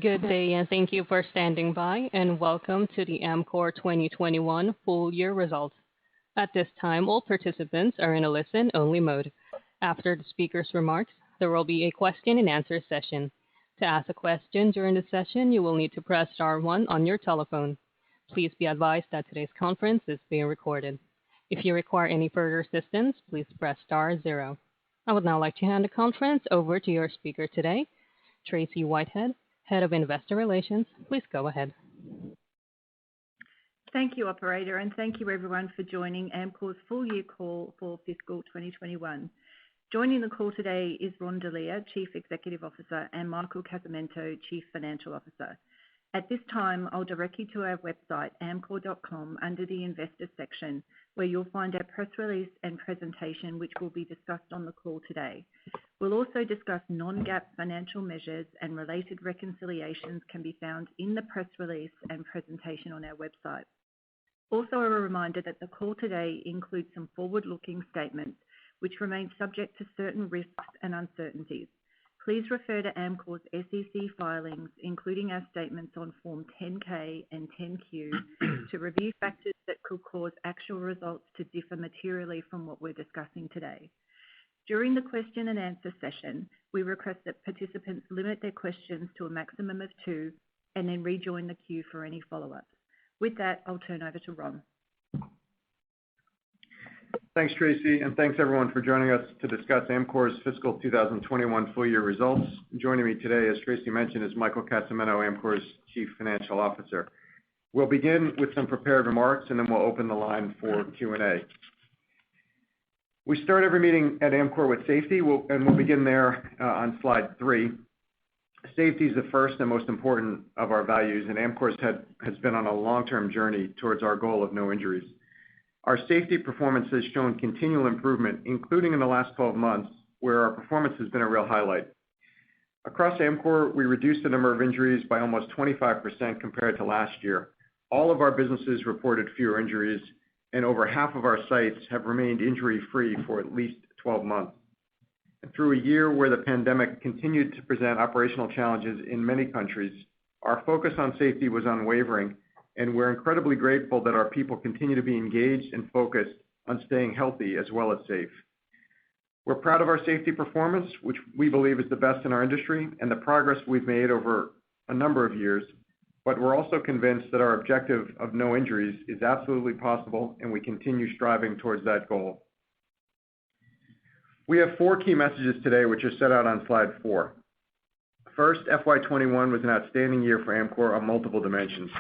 Good day, and thank you for standing by, and welcome to the Amcor 2021 full year results. At this time, all participants are in a listen-only mode. After the speaker's remarks, there will be a question-and-answer session. To ask a question during the session, you will need to press star one on your telephone. Please be advised that today's conference is being recorded. If you require any further assistance, please press star zero. I would now like to hand the conference over to your speaker today, Tracey Whitehead, Head of Investor Relations. Please go ahead. Thank you, operator, and thank you everyone for joining Amcor's full year call for fiscal 2021. Joining the call today is Ron Delia, Chief Executive Officer, and Michael Casamento, Chief Financial Officer. At this time, I'll direct you to our website, amcor.com, under the Investors section, where you'll find our press release and presentation, which will be discussed on the call today. We'll also discuss non-GAAP financial measures, and related reconciliations can be found in the press release and presentation on our website. Also, a reminder that the call today includes some forward-looking statements, which remain subject to certain risks and uncertainties. Please refer to Amcor's SEC filings, including our statements on Form 10-K and 10-Q, to review factors that could cause actual results to differ materially from what we're discussing today. During the question and answer session, we request that participants limit their questions to a maximum of 2 and then rejoin the queue for any follow-ups. With that, I'll turn over to Ron. Thanks, Tracey, and thanks everyone for joining us to discuss Amcor's fiscal 2021 full year results. Joining me today, as Tracey mentioned, is Michael Casamento, Amcor's Chief Financial Officer. We'll begin with some prepared remarks, and then we'll open the line for Q&A. We start every meeting at Amcor with safety, and we'll begin there on slide 3. Safety is the first and most important of our values, and Amcor's has been on a long-term journey towards our goal of no injuries. Our safety performance has shown continual improvement, including in the last 12 months, where our performance has been a real highlight. Across Amcor, we reduced the number of injuries by almost 25% compared to last year. All of our businesses reported fewer injuries, and over half of our sites have remained injury-free for at least 12 months. And through a year where the pandemic continued to present operational challenges in many countries, our focus on safety was unwavering, and we're incredibly grateful that our people continue to be engaged and focused on staying healthy as well as safe. We're proud of our safety performance, which we believe is the best in our industry, and the progress we've made over a number of years, but we're also convinced that our objective of no injuries is absolutely possible, and we continue striving towards that goal. We have 4 key messages today, which are set out on slide 4. First, FY21 was an outstanding year for Amcor on multiple dimensions.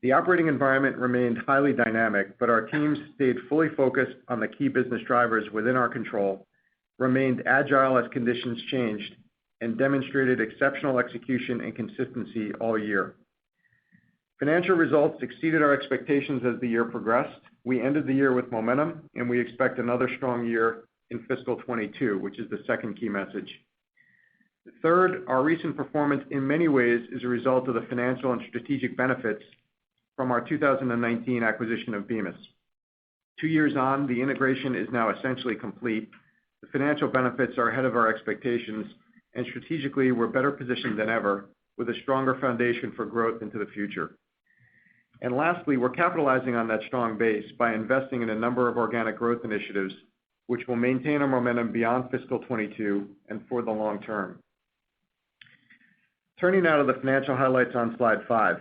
The operating environment remained highly dynamic, but our teams stayed fully focused on the key business drivers within our control, remained agile as conditions changed, and demonstrated exceptional execution and consistency all year. Financial results exceeded our expectations as the year progressed. We ended the year with momentum, and we expect another strong year in fiscal 22, which is the second key message. Third, our recent performance in many ways is a result of the financial and strategic benefits from our 2019 acquisition of Bemis. 2 years on, the integration is now essentially complete. The financial benefits are ahead of our expectations, and strategically, we're better positioned than ever with a stronger foundation for growth into the future. And lastly, we're capitalizing on that strong base by investing in a number of organic growth initiatives, which will maintain our momentum beyond fiscal 22 and for the long term. Turning now to the financial highlights on slide 5.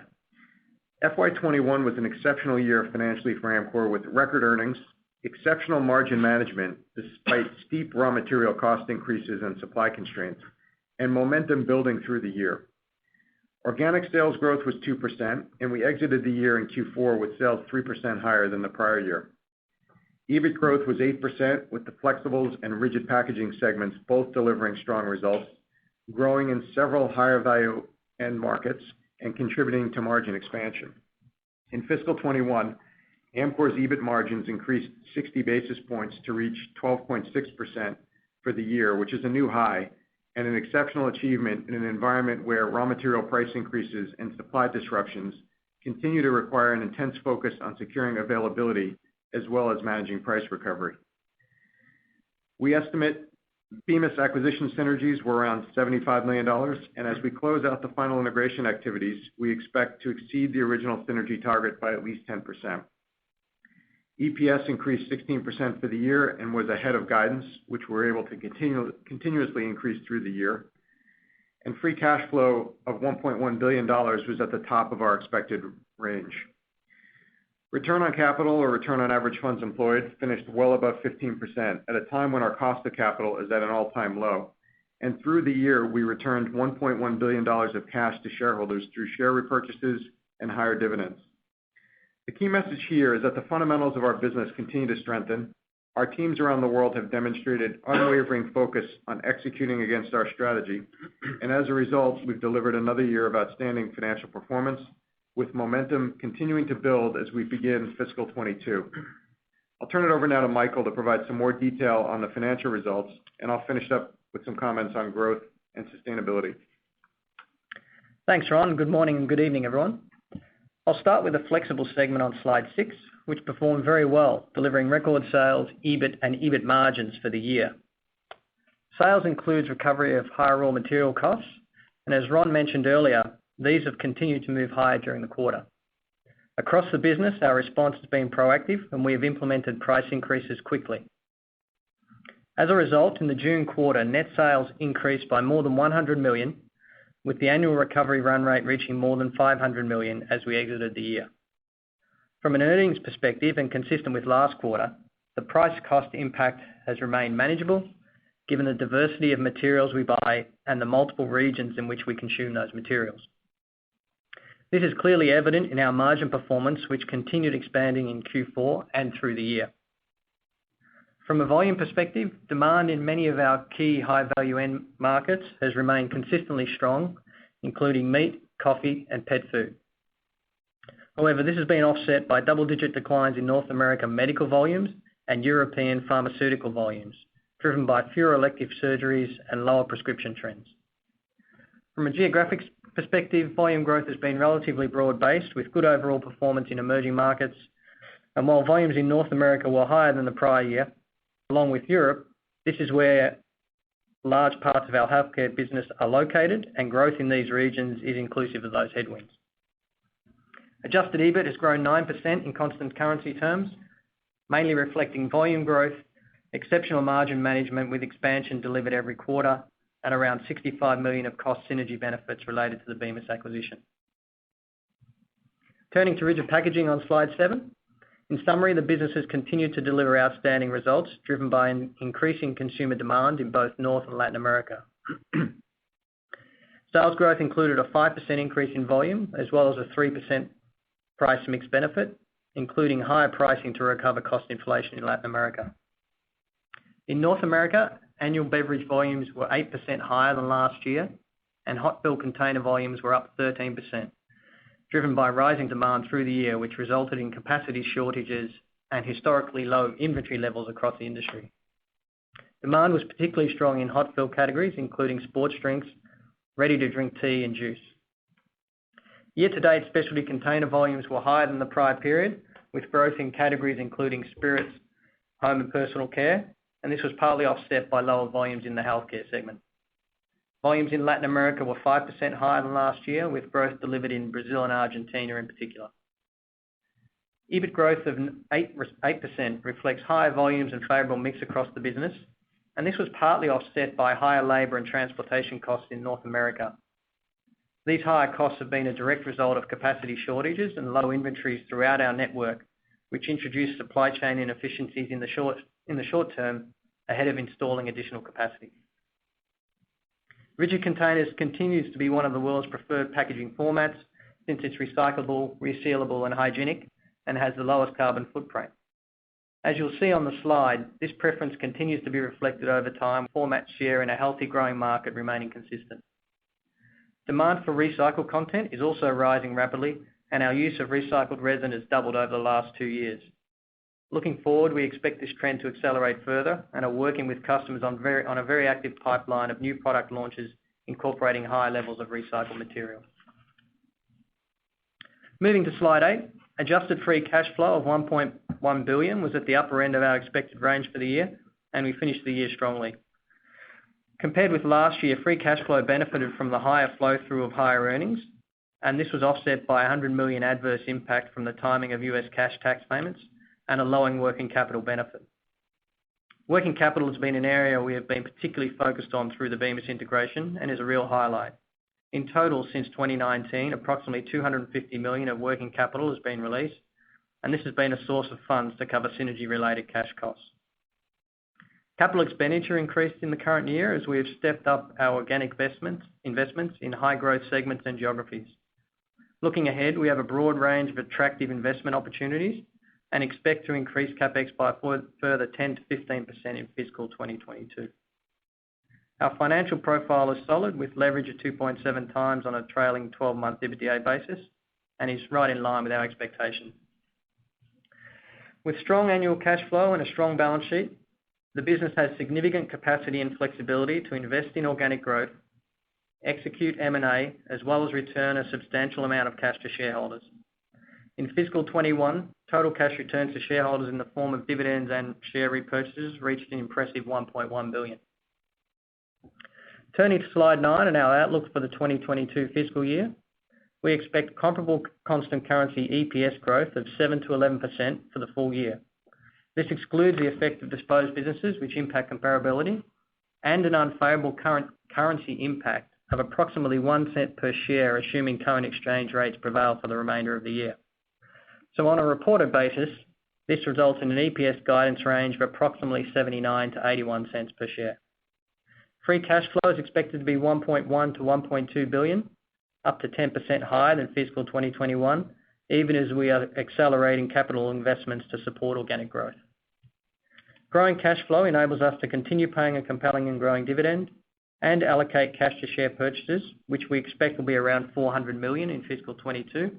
FY21 was an exceptional year financially for Amcor, with record earnings, exceptional margin management despite steep raw material cost increases and supply constraints, and momentum building through the year. Organic sales growth was 2%, and we exited the year in Q4 with sales 3% higher than the prior year. EBIT growth was 8%, with the flexibles and rigid packaging segments both delivering strong results, growing in several higher value end markets and contributing to margin expansion. In fiscal 21, Amcor's EBIT margins increased 60 basis points to reach 12.6% for the year, which is a new high and an exceptional achievement in an environment where raw material price increases and supply disruptions continue to require an intense focus on securing availability as well as managing price recovery. We estimate Bemis acquisition synergies were around $75 million, and as we close out the final integration activities, we expect to exceed the original synergy target by at least 10%. EPS increased 16% for the year and was ahead of guidance, which we're able to continuously increase through the year. And free cash flow of $1.1 billion was at the top of our expected range. Return on capital, or return on average funds employed, finished well above 15% at a time when our cost of capital is at an all-time low. And through the year, we returned $1.1 billion of cash to shareholders through share repurchases and higher dividends. The key message here is that the fundamentals of our business continue to strengthen. Our teams around the world have demonstrated unwavering focus on executing against our strategy, and as a result, we've delivered another year of outstanding financial performance, with momentum continuing to build as we begin fiscal 22. I'll turn it over now to Michael to provide some more detail on the financial results, and I'll finish up with some comments on growth and sustainability. Thanks, Ron. Good morning and good evening, everyone. I'll start with the flexible segment on slide 6, which performed very well, delivering record sales, EBIT, and EBIT margins for the year. Sales includes recovery of higher raw material costs, and as Ron mentioned earlier, these have continued to move higher during the quarter. Across the business, our response has been proactive, and we have implemented price increases quickly. As a result, in the June quarter, net sales increased by more than $100 million, with the annual recovery run rate reaching more than $500 million as we exited the year. From an earnings perspective, and consistent with last quarter, the price cost impact has remained manageable, given the diversity of materials we buy and the multiple regions in which we consume those materials. This is clearly evident in our margin performance, which continued expanding in Q4 and through the year. From a volume perspective, demand in many of our key high-value end markets has remained consistently strong, including meat, coffee, and pet food. However, this has been offset by double-digit declines in North American medical volumes and European pharmaceutical volumes, driven by fewer elective surgeries and lower prescription trends. From a geographic perspective, volume growth has been relatively broad-based, with good overall performance in emerging markets. And while volumes in North America were higher than the prior year, along with Europe, this is where large parts of our healthcare business are located, and growth in these regions is inclusive of those headwinds. Adjusted EBIT has grown 9% in constant currency terms, mainly reflecting volume growth, exceptional margin management with expansion delivered every quarter, and around $65 million of cost synergy benefits related to the Bemis acquisition. Turning to rigid packaging on slide 7. In summary, the business has continued to deliver outstanding results, driven by an increasing consumer demand in both North and Latin America. Sales growth included a 5% increase in volume, as well as a 3% price mix benefit, including higher pricing to recover cost inflation in Latin America. In North America, annual beverage volumes were 8% higher than last year, and hot fill container volumes were up 13%. Driven by rising demand through the year, which resulted in capacity shortages and historically low inventory levels across the industry. Demand was particularly strong in hot fill categories, including sports drinks, ready-to-drink tea, and juice. Year-to-date, specialty container volumes were higher than the prior period, with growth in categories including spirits, home and personal care, and this was partly offset by lower volumes in the healthcare segment. Volumes in Latin America were 5% higher than last year, with growth delivered in Brazil and Argentina in particular. EBIT growth of 8% reflects higher volumes and favourable mix across the business, and this was partly offset by higher labour and transportation costs in North America. These higher costs have been a direct result of capacity shortages and low inventories throughout our network, which introduced supply chain inefficiencies in the short term ahead of installing additional capacity. Rigid containers continues to be one of the world's preferred packaging formats, since it's recyclable, resealable, and hygienic, and has the lowest carbon footprint. As you'll see on the slide, this preference continues to be reflected over time, format share in a healthy growing market remaining consistent. Demand for recycled content is also rising rapidly, and our use of recycled resin has doubled over the last 2 years. Looking forward, we expect this trend to accelerate further and are working with customers on a very active pipeline of new product launches incorporating higher levels of recycled material. Moving to slide 8, adjusted free cash flow of $1.1 billion was at the upper end of our expected range for the year, and we finished the year strongly. Compared with last year, free cash flow benefited from the higher flow-through of higher earnings, and this was offset by $100 million adverse impact from the timing of US cash tax payments and a lowering working capital benefit. Working capital has been an area we have been particularly focused on through the Bemis integration and is a real highlight. In total, since 2019, approximately $250 million of working capital has been released, and this has been a source of funds to cover synergy-related cash costs. Capital expenditure increased in the current year as we have stepped up our organic investments in high-growth segments and geographies. Looking ahead, we have a broad range of attractive investment opportunities and expect to increase CapEx by a further 10 to 15% in fiscal 2022. Our financial profile is solid, with leverage at 2.7 times on a trailing 12-month EBITDA basis, and is right in line with our expectations. With strong annual cash flow and a strong balance sheet, the business has significant capacity and flexibility to invest in organic growth, execute M&A, as well as return a substantial amount of cash to shareholders. In fiscal 21, total cash returns to shareholders in the form of dividends and share repurchases reached an impressive $1.1 billion. Turning to slide 9 and our outlook for the 2022 fiscal year, we expect comparable constant currency EPS growth of 7 to 11% for the full year. This excludes the effect of disposed businesses, which impact comparability, and an unfavorable current currency impact of approximately 1 cent per share, assuming current exchange rates prevail for the remainder of the year. So on a reported basis, this results in an EPS guidance range of approximately 79 to 81 cents per share. Free cash flow is expected to be $1.1 to $1.2 billion, up to 10% higher than fiscal 2021, even as we are accelerating capital investments to support organic growth. Growing cash flow enables us to continue paying a compelling and growing dividend and allocate cash to share purchases, which we expect will be around $400 million in fiscal 22,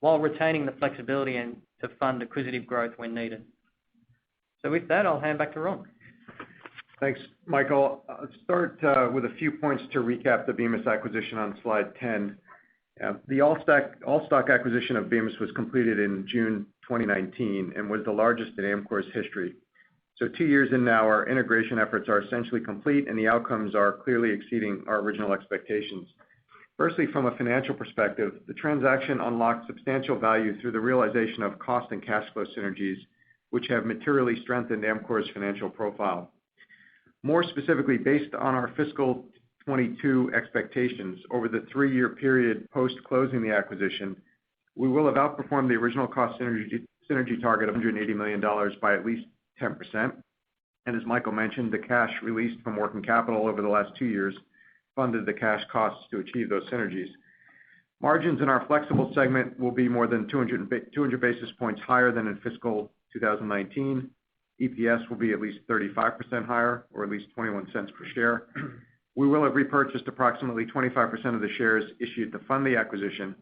while retaining the flexibility and to fund acquisitive growth when needed. So with that, I'll hand back to Ron. Thanks, Michael. Let's start with a few points to recap the Bemis acquisition on slide 10. The all-stock acquisition of Bemis was completed in June 2019 and was the largest in Amcor's history. So 2 years in now, our integration efforts are essentially complete, and the outcomes are clearly exceeding our original expectations. Firstly, from a financial perspective, the transaction unlocked substantial value through the realization of cost and cash flow synergies, which have materially strengthened Amcor's financial profile. More specifically, based on our fiscal 22 expectations over the 3-year period post-closing the acquisition, we will have outperformed the original cost synergy target of $180 million by at least 10%. And as Michael mentioned, the cash released from working capital over the last 2 years funded the cash costs to achieve those synergies. Margins in our flexible segment will be more than 200 basis points higher than in fiscal 2019. EPS will be at least 35% higher, or at least 21 cents per share. We will have repurchased approximately 25% of the shares issued to fund the acquisition,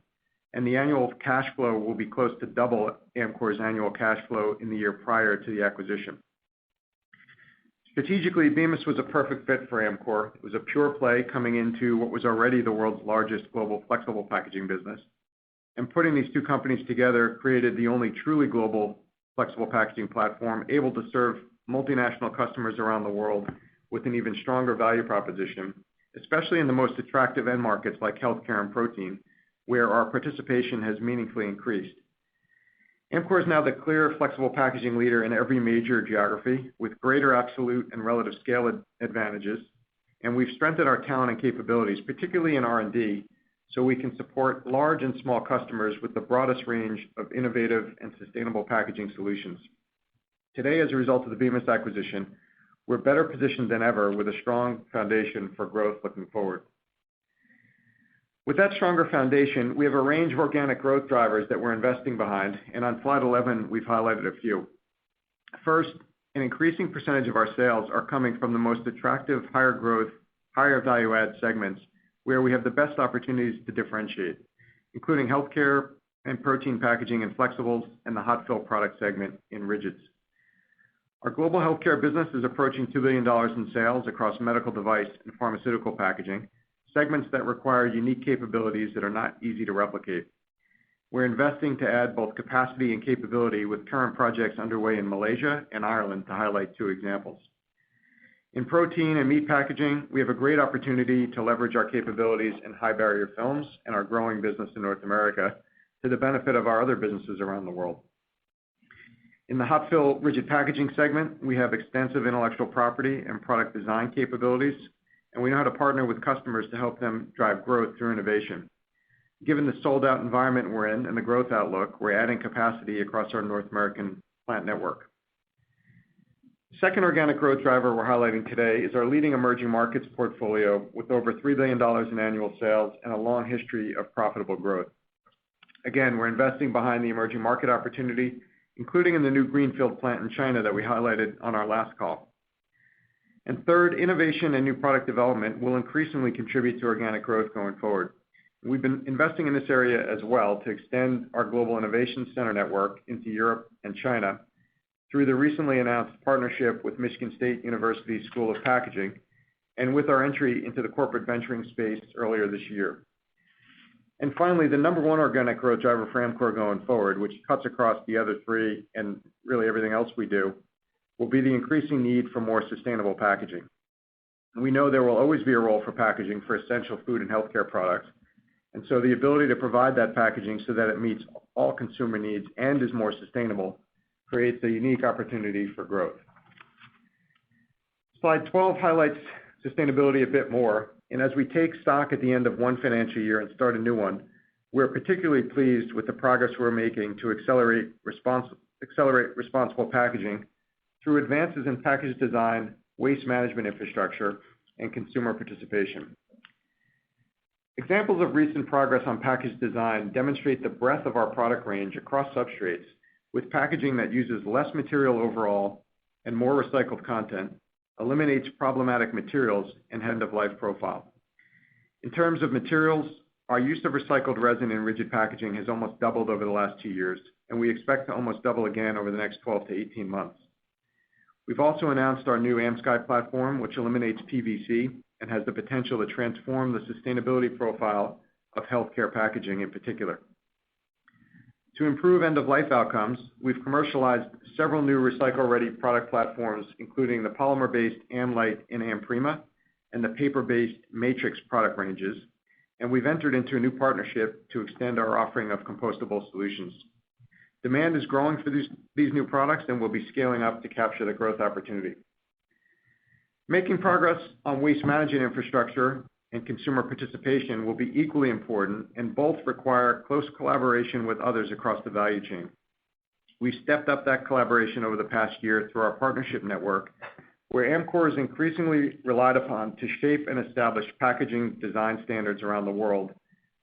and the annual cash flow will be close to double Amcor's annual cash flow in the year prior to the acquisition. Strategically, Bemis was a perfect fit for Amcor. It was a pure play coming into what was already the world's largest global flexible packaging business. And putting these two companies together created the only truly global flexible packaging platform able to serve multinational customers around the world with an even stronger value proposition, especially in the most attractive end markets like healthcare and protein, where our participation has meaningfully increased. Amcor is now the clear flexible packaging leader in every major geography with greater absolute and relative scale advantages, and we've strengthened our talent and capabilities, particularly in R&D, so we can support large and small customers with the broadest range of innovative and sustainable packaging solutions. Today, as a result of the Bemis acquisition, we're better positioned than ever with a strong foundation for growth looking forward. With that stronger foundation, we have a range of organic growth drivers that we're investing behind, and on slide 11, we've highlighted a few. First, an increasing percentage of our sales are coming from the most attractive, higher growth, higher value add segments where we have the best opportunities to differentiate, including healthcare and protein packaging and flexibles and the hot fill product segment in rigids. Our global healthcare business is approaching $2 billion in sales across medical device and pharmaceutical packaging, segments that require unique capabilities that are not easy to replicate. We're investing to add both capacity and capability with current projects underway in Malaysia and Ireland, to highlight 2 examples. In protein and meat packaging, we have a great opportunity to leverage our capabilities in high barrier films and our growing business in North America to the benefit of our other businesses around the world. In the hot fill rigid packaging segment, we have extensive intellectual property and product design capabilities, and we know how to partner with customers to help them drive growth through innovation. Given the sold-out environment we're in and the growth outlook, we're adding capacity across our North American plant network. Second organic growth driver we're highlighting today is our leading emerging markets portfolio with over $3 billion in annual sales and a long history of profitable growth. Again, we're investing behind the emerging market opportunity, including in the new greenfield plant in China that we highlighted on our last call. And third, innovation and new product development will increasingly contribute to organic growth going forward. We've been investing in this area as well to extend our global innovation center network into Europe and China through the recently announced partnership with Michigan State University School of Packaging and with our entry into the corporate venturing space earlier this year. And finally, the number one organic growth driver for Amcor going forward, which cuts across the other three and really everything else we do, will be the increasing need for more sustainable packaging. We know there will always be a role for packaging for essential food and healthcare products, and so the ability to provide that packaging so that it meets all consumer needs and is more sustainable creates a unique opportunity for growth. Slide 12 highlights sustainability a bit more, and as we take stock at the end of one financial year and start a new one, we're particularly pleased with the progress we're making to accelerate responsible packaging through advances in package design, waste management infrastructure, and consumer participation. Examples of recent progress on package design demonstrate the breadth of our product range across substrates with packaging that uses less material overall and more recycled content, eliminates problematic materials, and end-of-life profile. In terms of materials, our use of recycled resin in rigid packaging has almost doubled over the last 2 years, and we expect to almost double again over the next 12 to 18 months. We've also announced our new AMCR platform, which eliminates PVC and has the potential to transform the sustainability profile of healthcare packaging in particular. To improve end-of-life outcomes, we've commercialized several new recycle-ready product platforms, including the polymer-based AmLite and AmPrima and the paper-based Matrix product ranges, and we've entered into a new partnership to extend our offering of compostable solutions. Demand is growing for these new products, and we'll be scaling up to capture the growth opportunity. Making progress on waste management infrastructure and consumer participation will be equally important, and both require close collaboration with others across the value chain. We've stepped up that collaboration over the past year through our partnership network, where Amcor is increasingly relied upon to shape and establish packaging design standards around the world,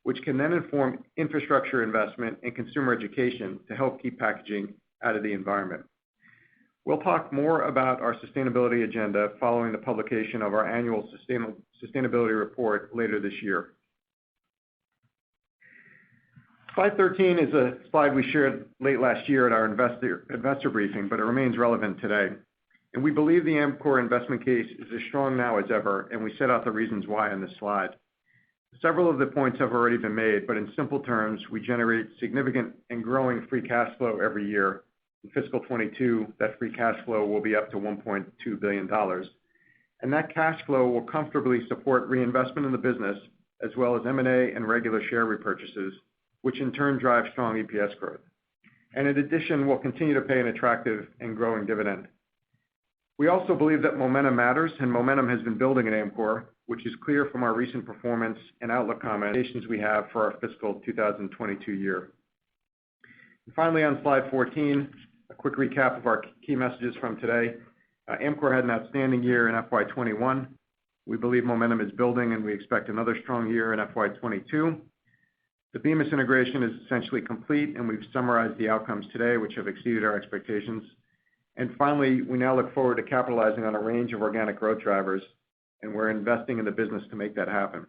which can then inform infrastructure investment and consumer education to help keep packaging out of the environment. We'll talk more about our sustainability agenda following the publication of our annual sustainability report later this year. Slide 13 is a slide we shared late last year at our investor briefing, but it remains relevant today. And we believe the Amcor investment case is as strong now as ever, and we set out the reasons why on this slide. Several of the points have already been made, but in simple terms, we generate significant and growing free cash flow every year. In fiscal 22, that free cash flow will be up to $1.2 billion. And that cash flow will comfortably support reinvestment in the business, as well as M&A and regular share repurchases, which in turn drive strong EPS growth. And in addition, we'll continue to pay an attractive and growing dividend. We also believe that momentum matters, and momentum has been building at Amcor, which is clear from our recent performance and outlook commentations we have for our fiscal 2022 year. And finally, on slide 14, a quick recap of our key messages from today. Amcor had an outstanding year in FY21. We believe momentum is building, and we expect another strong year in FY22. The Bemis integration is essentially complete, and we've summarized the outcomes today, which have exceeded our expectations. And finally, we now look forward to capitalizing on a range of organic growth drivers, and we're investing in the business to make that happen.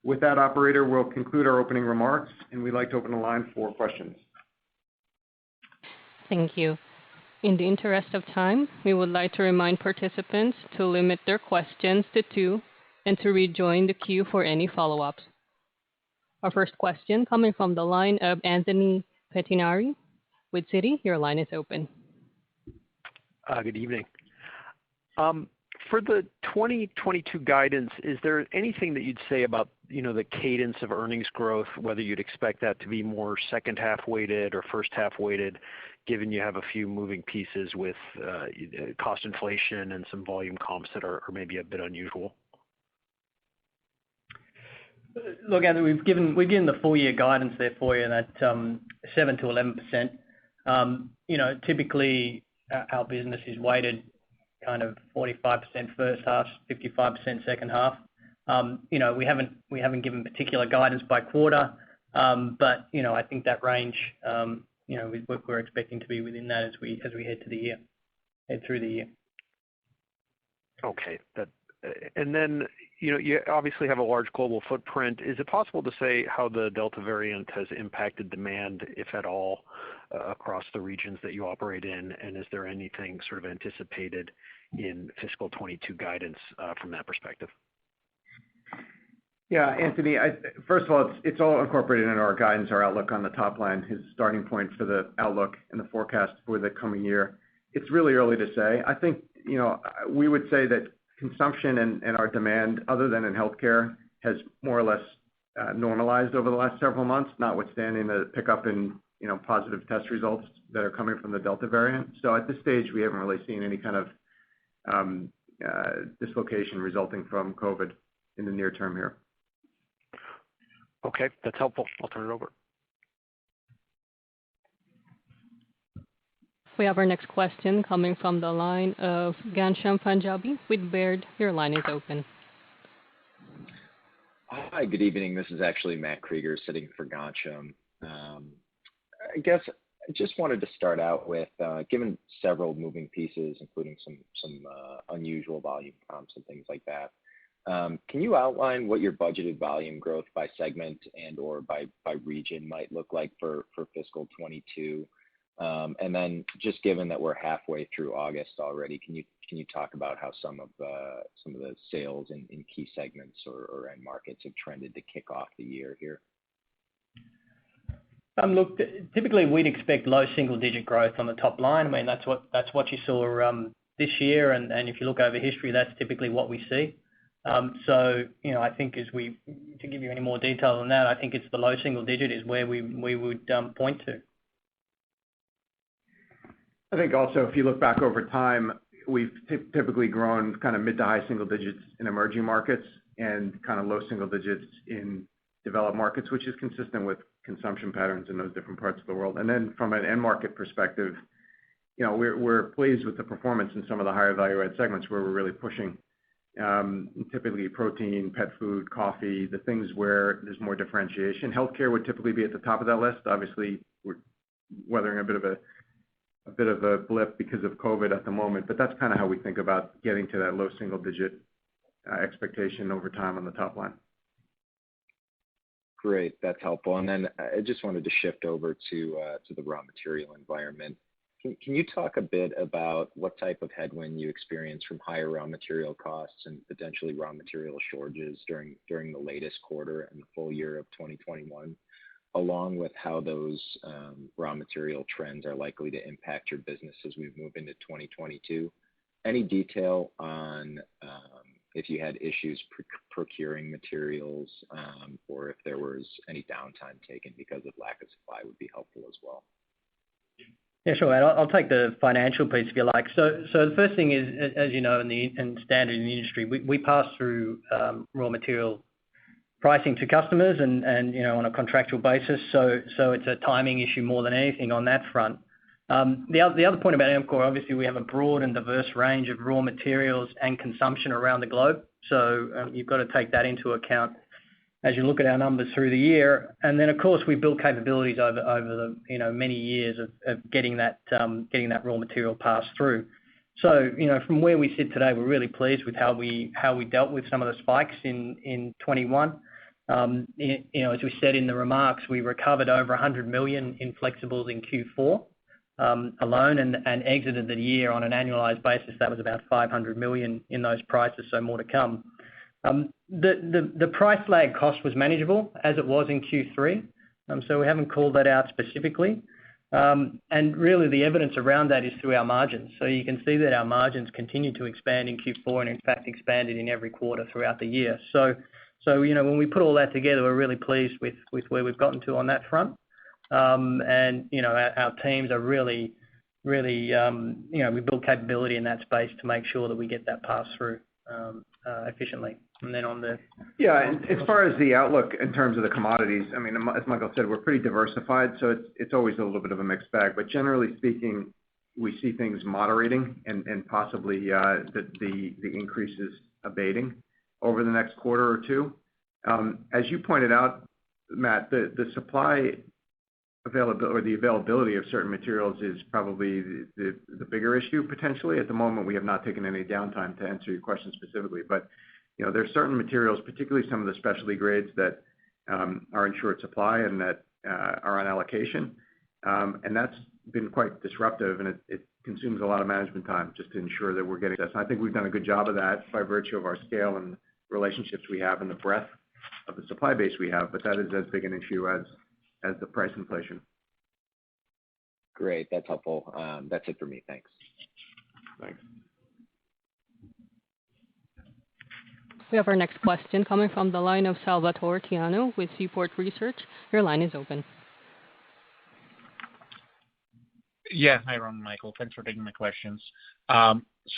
With that, operator, we'll conclude our opening remarks, and we'd like to open the line for questions. Thank you. In the interest of time, we would like to remind participants to limit their questions to 2 and to rejoin the queue for any follow-ups. Our first question coming from the line of Anthony Pettinari with Citi. Your line is open. Good evening. For the 2022 guidance, is there anything that you'd say about, the cadence of earnings growth, whether you'd expect that to be more second half weighted or first half weighted, given you have a few moving pieces with cost inflation and some volume comps that are maybe a bit unusual? Look, Anthony, we've given the full year guidance there for you, and that 7 to 11%. Typically our business is weighted kind of 45% first half, 55% second half. We haven't given particular guidance by quarter, but I think that range, we're expecting to be within that as we head through the year. Okay. And then, you obviously have a large global footprint. Is it possible to say how the Delta variant has impacted demand, if at all, across the regions that you operate in? And is there anything sort of anticipated in fiscal 22 guidance from that perspective? Yeah, Anthony, first of all, it's all incorporated in our guidance, our outlook on the top line, his starting point for the outlook and the forecast for the coming year. It's really early to say. I think, we would say that consumption and our demand, other than in healthcare, has more or less normalized over the last several months, notwithstanding the pickup in, positive test results that are coming from the Delta variant. So at this stage, we haven't really seen any kind of dislocation resulting from COVID in the near term here. Okay, that's helpful. I'll turn it over. We have our next question coming from the line of Ghansham Panjabi with Baird. Your line is open. Hi, good evening. This is actually Matt Krueger sitting for Ghansham. I guess I just wanted to start out with, given several moving pieces, including some unusual volume comps and things like that, can you outline what your budgeted volume growth by segment and or by region might look like for fiscal 22? And then just given that we're halfway through August already, can you talk about how some of the sales in key segments or end markets have trended to kick off the year here? Look, typically we'd expect low single-digit growth on the top line. I mean, that's what you saw this year, and if you look over history, that's typically what we see. So I think to give you any more detail than that, I think it's the low single-digit is where we would point to. I think also if you look back over time, we've typically grown kind of mid to high single digits in emerging markets and kind of low single digits in developed markets, which is consistent with consumption patterns in those different parts of the world. And then from an end market perspective, we're pleased with the performance in some of the higher value add segments where we're really pushing. Typically protein, pet food, coffee, the things where there's more differentiation. Healthcare would typically be at the top of that list. Obviously, we're weathering a bit of a blip because of COVID at the moment, but that's kind of how we think about getting to that low single digit expectation over time on the top line. Great, that's helpful. And then I just wanted to shift over to the raw material environment. Can you talk a bit about what type of headwind you experience from higher raw material costs and potentially raw material shortages during the latest quarter and the full year of 2021, along with how those raw material trends are likely to impact your business as we move into 2022? Any detail on if you had issues procuring materials or if there was any downtime taken because of lack of supply would be helpful as well. Yeah, sure. I'll take the financial piece if you like. So the first thing is, as you know, in standard in the industry, we pass through raw material pricing to customers and on a contractual basis. So it's a timing issue more than anything on that front. The other point about Amcor, obviously we have a broad and diverse range of raw materials and consumption around the globe. So you've got to take that into account as you look at our numbers through the year. And then of course we built capabilities over the many years of getting that raw material passed through. So from where we sit today, we're really pleased with how we dealt with some of the spikes in 21. As we said in the remarks, we recovered over $100 million in flexibles in Q4 alone and exited the year on an annualized basis. That was about $500 million in those prices, so more to come. The price lag cost was manageable as it was in Q3, so we haven't called that out specifically. And really the evidence around that is through our margins. So you can see that our margins continue to expand in Q4 and in fact expanded in every quarter throughout the year. So when we put all that together, we're really pleased with where we've gotten to on that front. And our teams are really we build capability in that space to make sure that we get that pass through efficiently. And then on the and as far as the outlook in terms of the commodities, I mean, as Michael said, we're pretty diversified, so it's always a little bit of a mixed bag. But generally speaking, we see things moderating and possibly the increases abating over the next quarter or two. As you pointed out, Matt, the supply availability or the availability of certain materials is probably the bigger issue potentially. At the moment, we have not taken any downtime to answer your question specifically, but there are certain materials, particularly some of the specialty grades that are in short supply and that are on allocation, and that's been quite disruptive, and it consumes a lot of management time just to ensure that we're getting this. And I think we've done a good job of that by virtue of our scale and relationships we have and the breadth of the supply base we have, but that is as big an issue as the price inflation. Great, that's helpful. That's it for me. Thanks. Thanks. We have our next question coming from the line of Salvator Tiano with Seaport Research. Your line is open. Yeah, hi Ron, Michael. Thanks for taking my questions.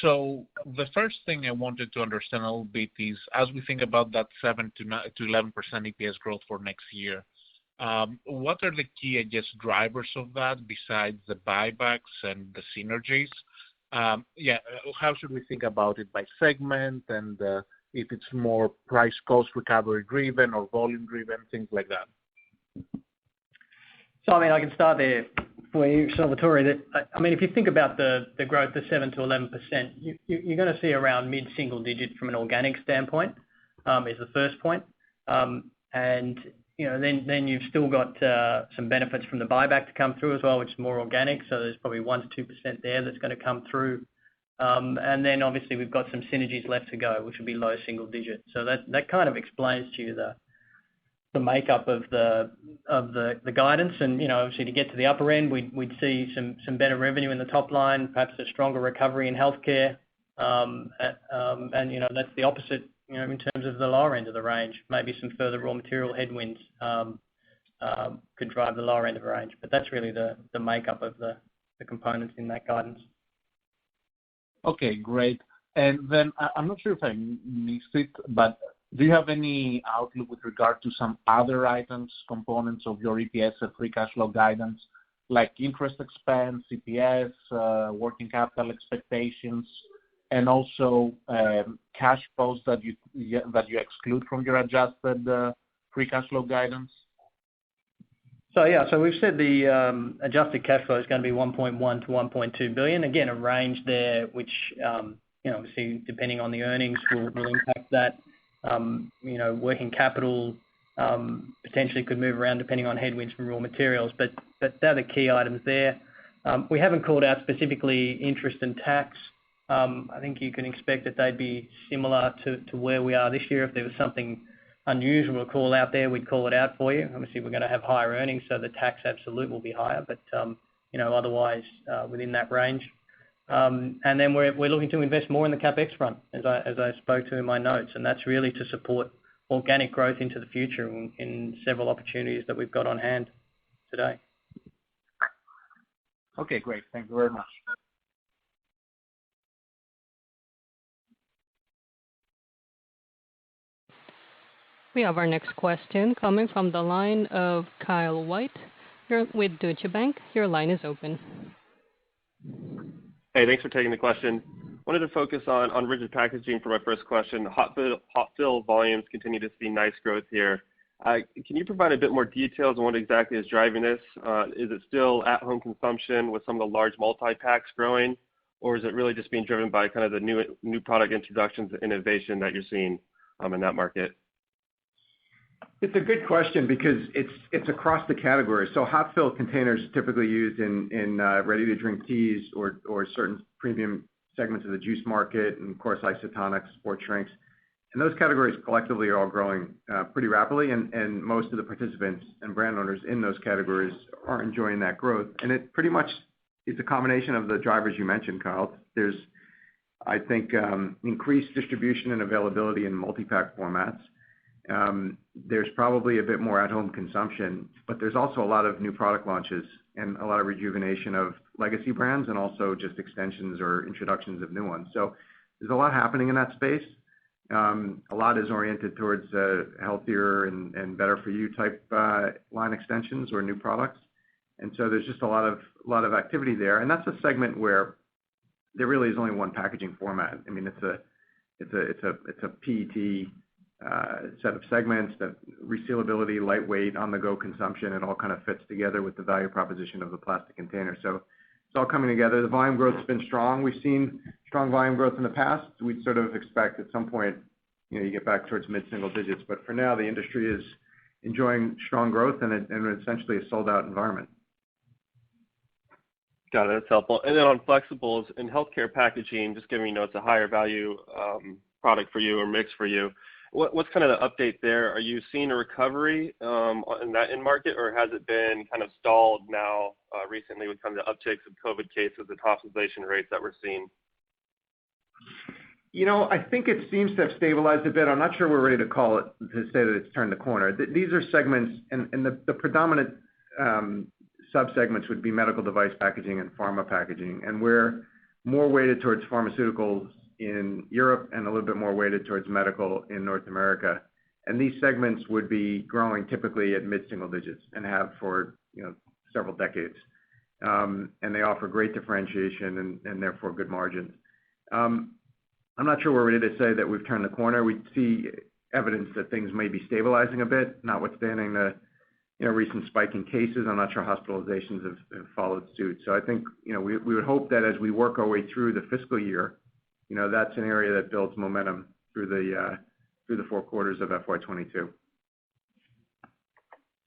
So the first thing I wanted to understand a little bit is, as we think about that 7 to 11% EPS growth for next year, what are the key, I guess, drivers of that besides the buybacks and the synergies? How should we think about it by segment, and if it's more price cost recovery driven or volume driven, things like that? So I can start there for you, Salvatore. If you think about the growth of 7 to 11%, you're going to see around mid-single digit from an organic standpoint, is the first point. And then you've still got some benefits from the buyback to come through as well, which is more organic. So there's probably 1 to 2% there that's going to come through. And then obviously we've got some synergies left to go, which would be low single digit. So that kind of explains to you the makeup of the guidance. And obviously to get to the upper end, we'd see some better revenue in the top line, perhaps a stronger recovery in healthcare. And that's the opposite. In terms of the lower end of the range, maybe some further raw material headwinds could drive the lower end of the range. But that's really the makeup of the components in that guidance. Okay, great. And then I'm not sure if I missed it, but do you have any outlook with regard to some other items, components of your EPS and free cash flow guidance, like interest expense, CPS, working capital expectations, and also cash flows that you exclude from your adjusted free cash flow guidance? So we've said the adjusted cash flow is going to be 1.1 to 1.2 billion. Again, a range there, which obviously depending on the earnings will impact that. Working capital potentially could move around depending on headwinds from raw materials, but they're the key items there. We haven't called out specifically interest and tax. I think you can expect that they'd be similar to where we are this year. If there was something unusual to call out there, we'd call it out for you. Obviously, we're going to have higher earnings, so the tax absolute will be higher, but otherwise within that range. And then we're looking to invest more in the CapEx front, as I spoke to in my notes, and that's really to support organic growth into the future in several opportunities that we've got on hand today. Okay, great. Thank you very much. We have our next question coming from the line of Kyle White. You're with Deutsche Bank. Your line is open. Hey, thanks for taking the question. Wanted to focus on rigid packaging for my first question. Hot fill volumes continue to see nice growth here. Can you provide a bit more details on what exactly is driving this? Is it still at-home consumption with some of the large multi-packs growing, or is it really just being driven by kind of the new product introductions and innovation that you're seeing in that market? It's a good question because it's across the category. So hot fill containers are typically used in ready-to-drink teas or certain premium segments of the juice market, and of course isotonics, sports drinks. And those categories collectively are all growing pretty rapidly, and most of the participants and brand owners in those categories are enjoying that growth. And it pretty much is a combination of the drivers you mentioned, Kyle. There's, I think, increased distribution and availability in multi-pack formats. There's probably a bit more at-home consumption, but there's also a lot of new product launches and a lot of rejuvenation of legacy brands and also just extensions or introductions of new ones. So there's a lot happening in that space. A lot is oriented towards healthier and better for you type line extensions or new products. And so there's just a lot of activity there. And that's a segment where there really is only one packaging format. I mean, it's a PET set of segments, that resealability, lightweight, on-the-go consumption, it all kind of fits together with the value proposition of the plastic container. So it's all coming together. The volume growth's been strong. We've seen strong volume growth in the past. We'd sort of expect at some point, you get back towards mid-single digits. But for now, the industry is enjoying strong growth and essentially a sold-out environment. Got it. That's helpful. And then on flexibles and healthcare packaging, just giving it's a higher value product for you or mix for you. What's kind of the update there? Are you seeing a recovery in that end market, or has it been kind of stalled now recently with kind of the upticks of COVID cases and hospitalization rates that we're seeing? I think it seems to have stabilized a bit. I'm not sure we're ready to call it, to say that it's turned the corner. These are segments, and the predominant subsegments would be medical device packaging and pharma packaging, and we're more weighted towards pharmaceuticals in Europe and a little bit more weighted towards medical in North America. And these segments would be growing typically at mid-single digits and have for several decades. And they offer great differentiation and therefore good margins. I'm not sure we're ready to say that we've turned the corner. We see evidence that things may be stabilizing a bit, notwithstanding the recent spike in cases. I'm not sure hospitalizations have followed suit. So I think we would hope that as we work our way through the fiscal year, that's an area that builds momentum through the 4 quarters of FY22.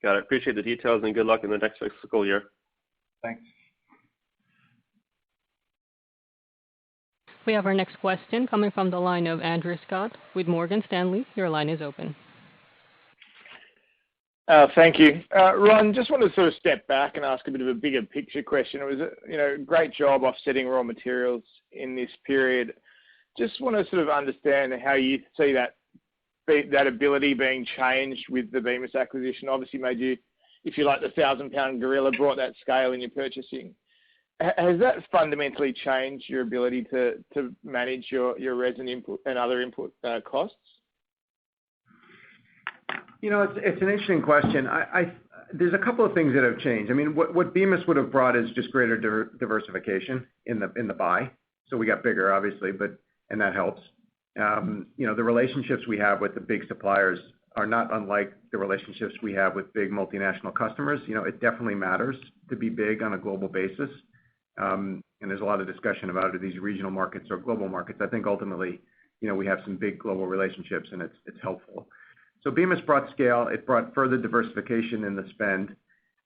Got it. Appreciate the details and good luck in the next fiscal year. Thanks. We have our next question coming from the line of Andrew Scott with Morgan Stanley. Your line is open. Thank you. Ron, just wanted to sort of step back and ask a bit of a bigger picture question. It was a great job offsetting raw materials in this period. Just want to sort of understand how you see that ability being changed with the Bemis acquisition. Obviously made you, if you like, the 1,000-pound gorilla, brought that scale in your purchasing. Has that fundamentally changed your ability to manage your resin input and other input costs? It's an interesting question. There's a couple of things that have changed. I mean, what Bemis would have brought is just greater diversification in the buy. So we got bigger, obviously, and that helps. The relationships we have with the big suppliers are not unlike the relationships we have with big multinational customers. It definitely matters to be big on a global basis. And there's a lot of discussion about are these regional markets or global markets. I think ultimately, we have some big global relationships, and it's helpful. So Bemis brought scale. It brought further diversification in the spend.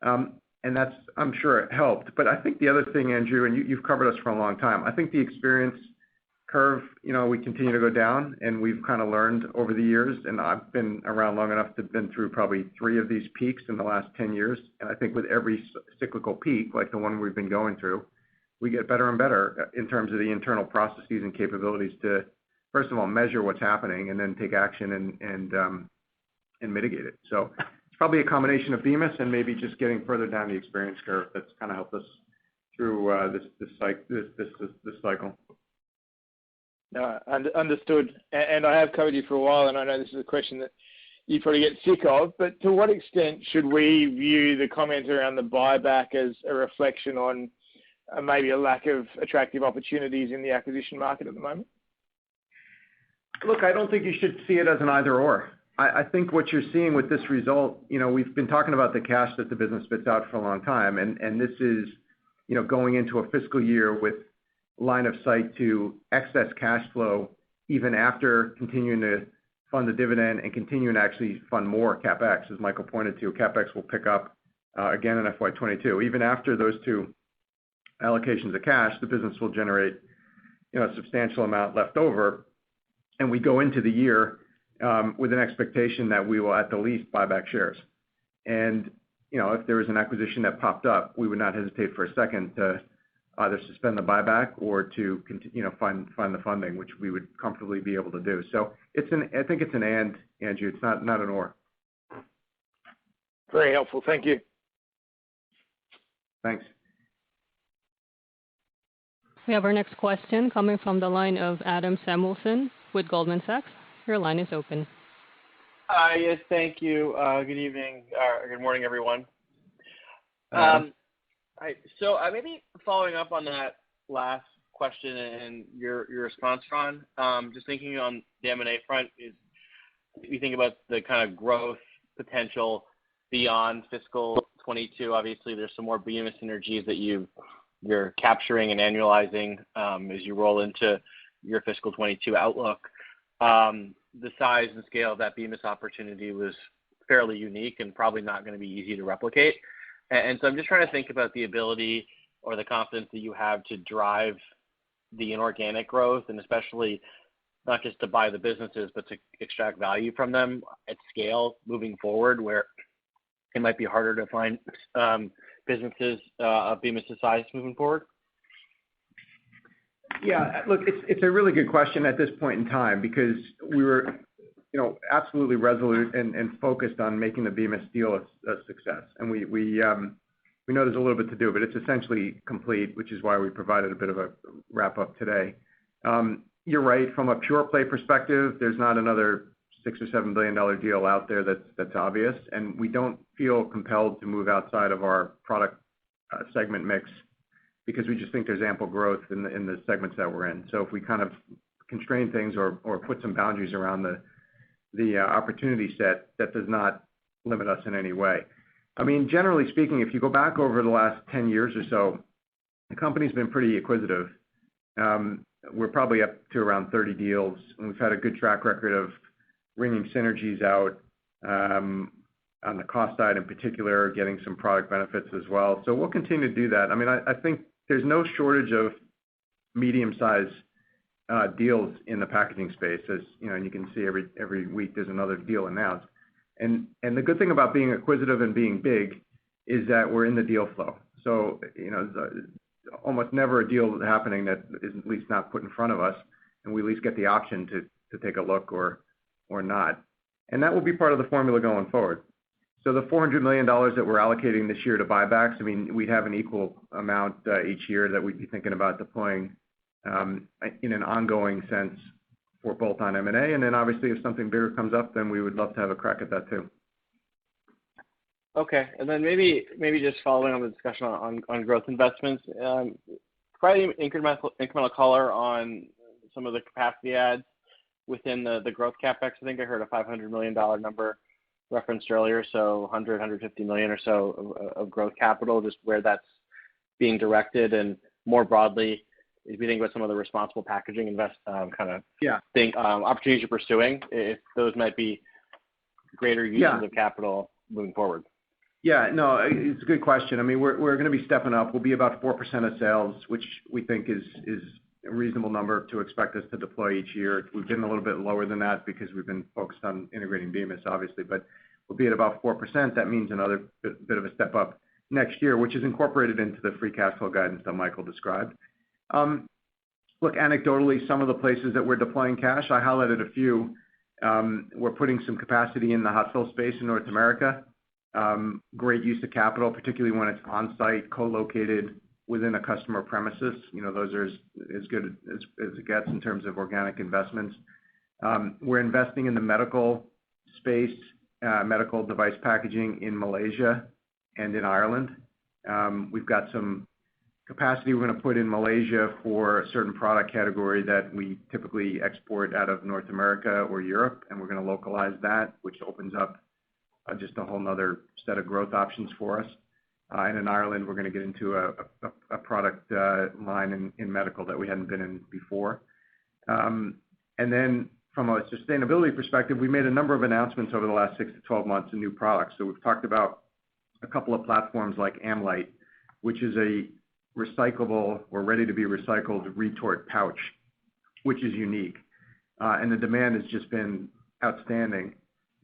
And that's, I'm sure it helped. But I think the other thing, Andrew, and you've covered us for a long time, I think the experience curve, we continue to go down, and we've kind of learned over the years, and I've been around long enough to have been through probably 3 of these peaks in the last 10 years. And I think with every cyclical peak, like the one we've been going through, we get better and better in terms of the internal processes and capabilities to, first of all, measure what's happening and then take action and mitigate it. So it's probably a combination of Bemis and maybe just getting further down the experience curve that's kind of helped us through this cycle. Understood. And I have covered you for a while, and I know this is a question that you probably get sick of, but to what extent should we view the comments around the buyback as a reflection on maybe a lack of attractive opportunities in the acquisition market at the moment? Look, I don't think you should see it as an either or. I think what you're seeing with this result, we've been talking about the cash that the business spits out for a long time, and this is, going into a fiscal year with line of sight to excess cash flow, even after continuing to fund the dividend and continuing to actually fund more CapEx. As Michael pointed to, CapEx will pick up again in FY22. Even after those 2 allocations of cash, the business will generate, a substantial amount left over. And we go into the year with an expectation that we will at the least buy back shares. And, if there was an acquisition that popped up, we would not hesitate for a second to either suspend the buyback or to find the funding, which we would comfortably be able to do. So I think it's an and, Andrew. It's not an or. Very helpful. Thank you. Thanks. We have our next question coming from the line of Adam Samuelson with Goldman Sachs. Your line is open. Yes, thank you. Good evening, good morning, everyone. So maybe following up on that last question and your response, Ron, just thinking on the M&A front, is if you think about the kind of growth potential beyond fiscal 22, obviously there's some more Bemis synergies that you're capturing and annualizing as you roll into your fiscal 22 outlook. The size and scale of that Bemis opportunity was fairly unique and probably not going to be easy to replicate. And so I'm just trying to think about the ability or the confidence that you have to drive the inorganic growth, and especially not just to buy the businesses, but to extract value from them at scale moving forward, where it might be harder to find businesses of Bemis' size moving forward. Yeah, look, it's a really good question at this point in time because we were, absolutely resolute and focused on making the Bemis deal a success. And we know there's a little bit to do, but it's essentially complete, which is why we provided a bit of a wrap up today. You're right. From a pure play perspective, there's not another $6 or $7 billion deal out there that's obvious, and we don't feel compelled to move outside of our product segment mix, because we just think there's ample growth in the segments that we're in. So if we kind of constrain things or put some boundaries around the opportunity set, that does not limit us in any way. I mean, generally speaking, if you go back over the last 10 years or so, the company's been pretty acquisitive. We're probably up to around 30 deals, and we've had a good track record of wringing synergies out on the cost side in particular, getting some product benefits as well. So we'll continue to do that. I mean, I think there's no shortage of medium-sized deals in the packaging space, as and you can see every week there's another deal announced. And the good thing about being acquisitive and being big is that we're in the deal flow. So almost never a deal happening that is at least not put in front of us, and we at least get the option to take a look or not. And that will be part of the formula going forward. So the $400 million that we're allocating this year to buybacks, I mean, we'd have an equal amount each year that we'd be thinking about deploying in an ongoing sense for bolt-on M&A. And then obviously if something bigger comes up, then we would love to have a crack at that too. Okay. And then maybe just following on the discussion on growth investments, provide incremental color on some of the capacity adds within the growth CapEx. I think I heard a $500 million number referenced earlier, so $150 million or so of growth capital, just where that's being directed, and more broadly, if you think about some of the responsible packaging opportunities you're pursuing, if those might be greater uses of capital moving forward. Yeah, no, it's a good question. I mean, we're going to be stepping up. We'll be about 4% of sales, which we think is a reasonable number to expect us to deploy each year. We've been a little bit lower than that because we've been focused on integrating Bemis, obviously, but we'll be at about 4%. That means another bit of a step up next year, which is incorporated into the free cash flow guidance that Michael described. Look, anecdotally, some of the places that we're deploying cash, I highlighted a few. We're putting some capacity in the hot fill space in North America. Great use of capital, particularly when it's on-site, co-located within a customer premises. Those are as good as it gets in terms of organic investments. We're investing in the medical space, medical device packaging in Malaysia and in Ireland. We've got some capacity we're going to put in Malaysia for a certain product category that we typically export out of North America or Europe, and we're going to localize that, which opens up just a whole nother set of growth options for us. And in Ireland, we're going to get into a product line in medical that we hadn't been in before. And then from a sustainability perspective, we made a number of announcements over the last 6 to 12 months of new products. So we've talked about a couple of platforms like AmLite, which is a recyclable or ready to be recycled retort pouch, which is unique. And the demand has just been outstanding.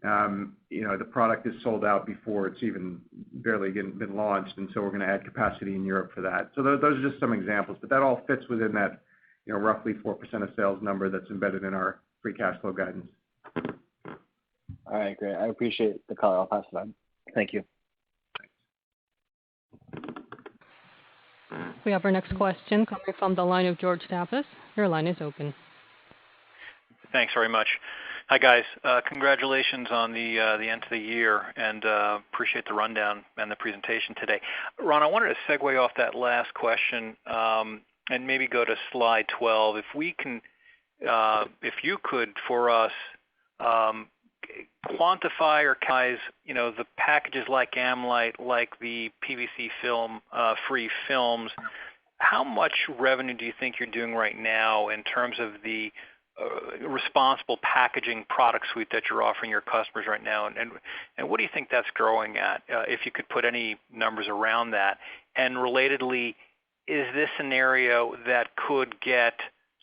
The product is sold out before it's even barely been launched, and so we're going to add capacity in Europe for that. So those are just some examples, but that all fits within that, roughly 4% of sales number that's embedded in our free cash flow guidance. All right, great. I appreciate the call. I'll pass it on. Thank you. We have our next question coming from the line of George Staphos. Your line is open. Thanks very much. Hi, guys. Congratulations on the end of the year, and appreciate the rundown and the presentation today. Ron, I wanted to segue off that last question and maybe go to slide 12. If you could, for us, quantify or size, the packages like Amlite, like the PVC film, free films. How much revenue do you think you're doing right now in terms of the responsible packaging product suite that you're offering your customers right now, and what do you think that's growing at? If you could put any numbers around that. And relatedly, is this an area that could get?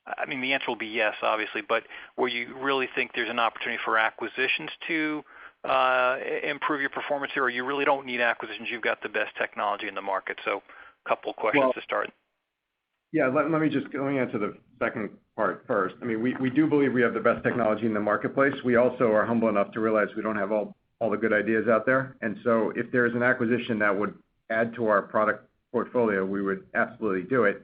I mean, the answer will be yes, obviously, but where you really think there's an opportunity for acquisitions to improve your performance here, or you really don't need acquisitions? You've got the best technology in the market. So, a couple of questions to start. Yeah, let me answer the second part first. I mean, we do believe we have the best technology in the marketplace. We also are humble enough to realize we don't have all the good ideas out there. And so if there's an acquisition that would add to our product portfolio, we would absolutely do it.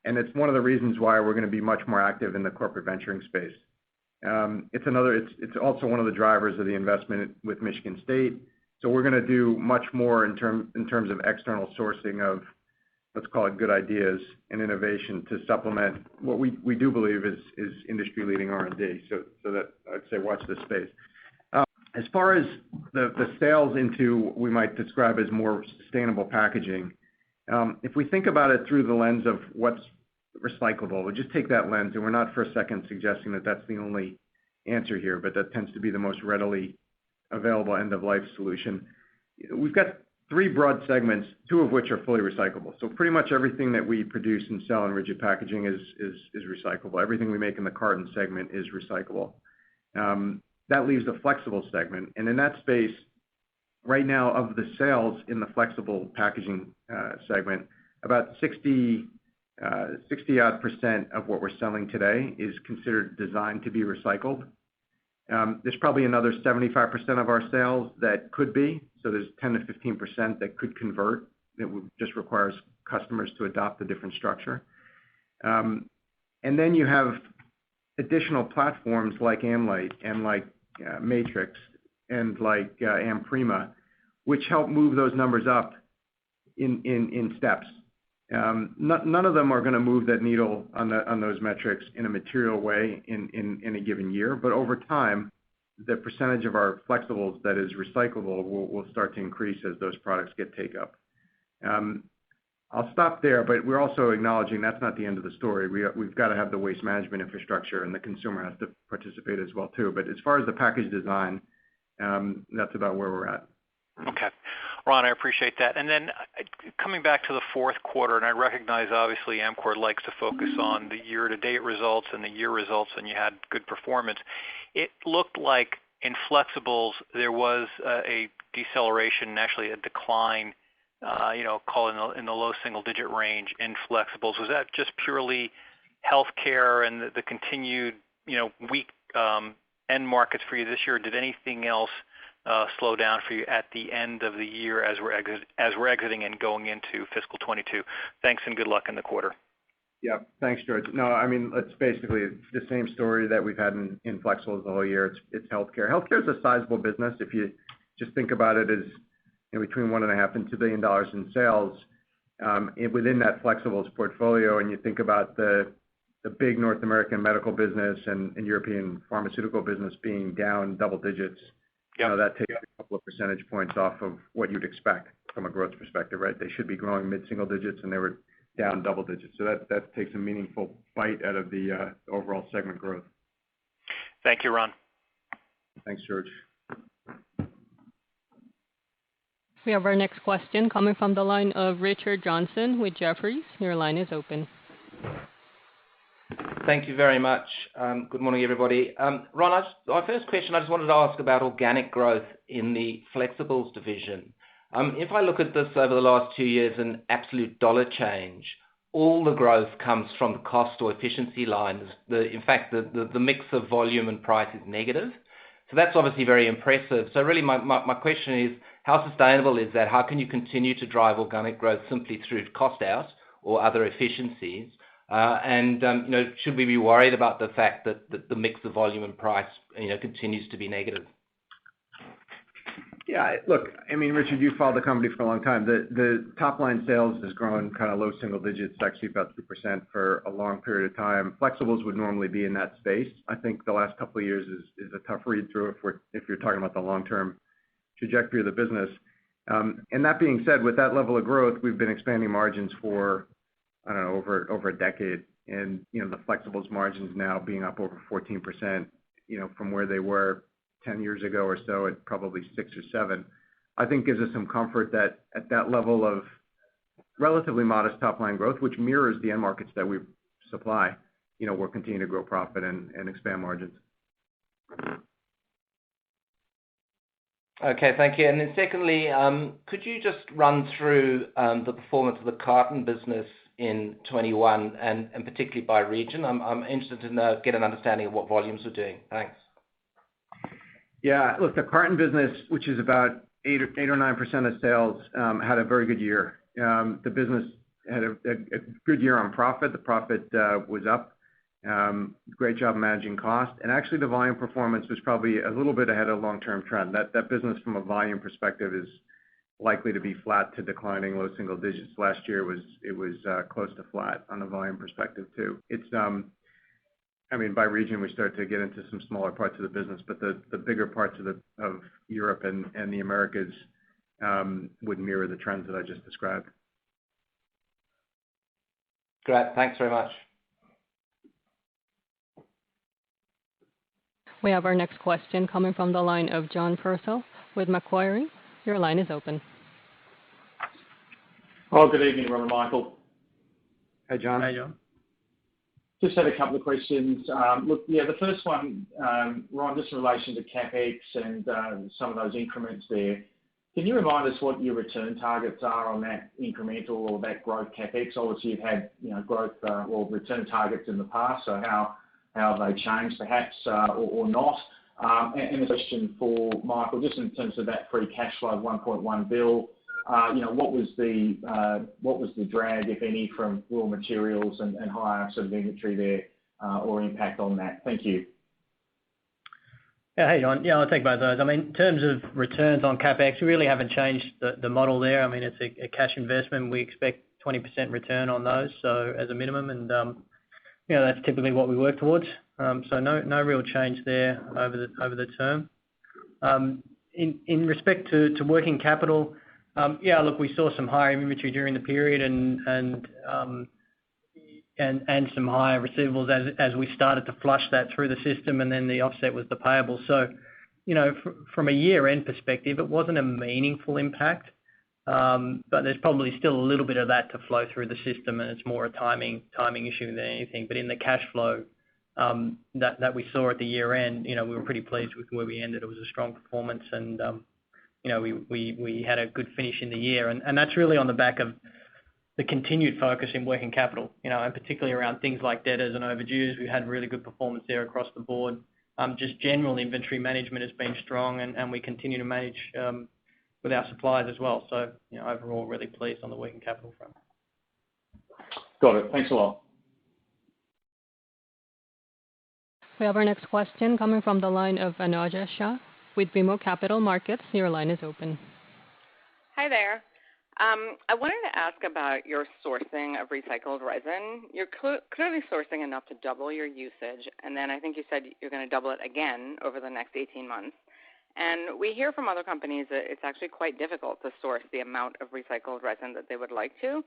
And it's one of the reasons why we're going to be much more active in the corporate venturing space. It's also one of the drivers of the investment with Michigan State. So we're going to do much more in terms of external sourcing of, let's call it, good ideas and innovation to supplement what we do believe is industry-leading R&D. So that I'd say watch this space. As far as the sales into what we might describe as more sustainable packaging, if we think about it through the lens of what's recyclable, we'll just take that lens, and we're not for a second suggesting that that's the only answer here, but that tends to be the most readily available end-of-life solution. We've got three broad segments, two of which are fully recyclable. So pretty much everything that we produce and sell in rigid packaging is recyclable. Everything we make in the carton segment is recyclable. That leaves the flexible segment. And in that space, right now, of the sales in the flexible packaging segment, about 60-odd% of what we're selling today is considered designed to be recycled. There's probably another 75% of our sales that could be. So there's 10 to 15% that could convert. It just requires customers to adopt a different structure. And then you have additional platforms like Amlite and like Matrix and like Amprima, which help move those numbers up in steps. None of them are going to move that needle on those metrics in a material way in a given year, but over time, the percentage of our flexibles that is recyclable will start to increase as those products get take up. I'll stop there, but we're also acknowledging that's not the end of the story. We've got to have the waste management infrastructure, and the consumer has to participate as well too. But as far as the package design, that's about where we're at. Okay. Ron, I appreciate that. And then coming back to the fourth quarter, and I recognize obviously Amcor likes to focus on the year-to-date results and the year results, and you had good performance. It looked like in flexibles there was a deceleration and actually a decline, call it in the low single-digit range in flexibles. Was that just purely healthcare and the continued, weak end markets for you this year? Or did anything else slow down for you at the end of the year as we're exiting and going into fiscal 22? Thanks and good luck in the quarter. Yeah, thanks, George. No, I mean, it's basically the same story that we've had in flexibles the whole year. It's healthcare. Healthcare is a sizable business. If you just think about it as between $1.5 and $2 billion in sales, within that flexibles portfolio, and you think about the big North American medical business and European pharmaceutical business being down double digits, that takes a couple of percentage points off of what you'd expect from a growth perspective, right? They should be growing mid-single digits, and they were down double digits. So that takes a meaningful bite out of the overall segment growth. Thank you, Ron. Thanks, George. We have our next question coming from the line of Richard Johnson with Jefferies. Your line is open. Thank you very much. Good morning, everybody. Ron, our first question, I just wanted to ask about organic growth in the flexibles division. If I look at this over the last 2 years in absolute dollar change, all the growth comes from the cost or efficiency lines. In fact, the mix of volume and price is negative. So that's obviously very impressive. So really my question is, how sustainable is that? How can you continue to drive organic growth simply through cost out or other efficiencies? Should we be worried about the fact that the mix of volume and price, continues to be negative? Yeah, look, I mean, Richard, you've followed the company for a long time. The top line sales has grown kind of low single digits, actually about 2% for a long period of time. Flexibles would normally be in that space. I think the last couple of years is a tough read through if you're talking about the long-term trajectory of the business. And that being said, with that level of growth, we've been expanding margins for, I don't know, over a decade. And, the flexibles margins now being up over 14%, from where they were 10 years ago or so at probably 6 or 7, I think gives us some comfort that at that level of relatively modest top line growth, which mirrors the end markets that we supply, we'll continue to grow profit and expand margins. Okay, thank you. And then secondly, could you just run through the performance of the carton business in 21 and particularly by region? I'm interested to get an understanding of what volumes are doing. Thanks. Yeah, look, the carton business, which is about 8 or 9% of sales, had a very good year. The business had a good year on profit. The profit was up. Great job managing cost. And actually the volume performance was probably a little bit ahead of long-term trend. That business from a volume perspective is likely to be flat to declining low single digits. Last year it was close to flat on a volume perspective too. It's by region we start to get into some smaller parts of the business, but the bigger parts of Europe and the Americas would mirror the trends that I just described. Great. Thanks very much. We have our next question coming from the line of John Purtell with Macquarie. Your line is open. Oh, good evening, Ron and Michael. Hey, John. Hey, John. Just had a couple of questions. The first one, Ron, just in relation to CapEx and some of those increments there. Can you remind us what your return targets are on that incremental or that growth CapEx? Obviously, you've had growth or return targets in the past, so how have they changed perhaps or not? And a question for Michael, just in terms of that free cash flow of 1.1 billion. What was the drag, if any, from raw materials and higher sort of inventory there, or impact on that? Thank you. Yeah, hey, John. Yeah, I'll take both of those. In terms of returns on CapEx, we really haven't changed the model there. It's a cash investment. We expect 20% return on those, so as a minimum, and that's typically what we work towards. So no real change there over the term. In respect to working capital, look, we saw some higher inventory during the period and some higher receivables as we started to flush that through the system, and then the offset was the payables. So, from a year-end perspective, it wasn't a meaningful impact, but there's probably still a little bit of that to flow through the system, and it's more a timing issue than anything. But in the cash flow that we saw at the year-end, we were pretty pleased with where we ended. It was a strong performance, and we had a good finish in the year, and that's really on the back of the continued focus in working capital, and particularly around things like debtors and overdues. We've had really good performance there across the board. Just general inventory management has been strong, and we continue to manage with our suppliers as well. So, overall, really pleased on the working capital front. Got it. Thanks a lot. We have our next question coming from the line of Anojja Shah with BMO Capital Markets. Your line is open. Hi there. I wanted to ask about your sourcing of recycled resin. You're clearly sourcing enough to double your usage, and then I think you said you're going to double it again over the next 18 months. And we hear from other companies that it's actually quite difficult to source the amount of recycled resin that they would like to.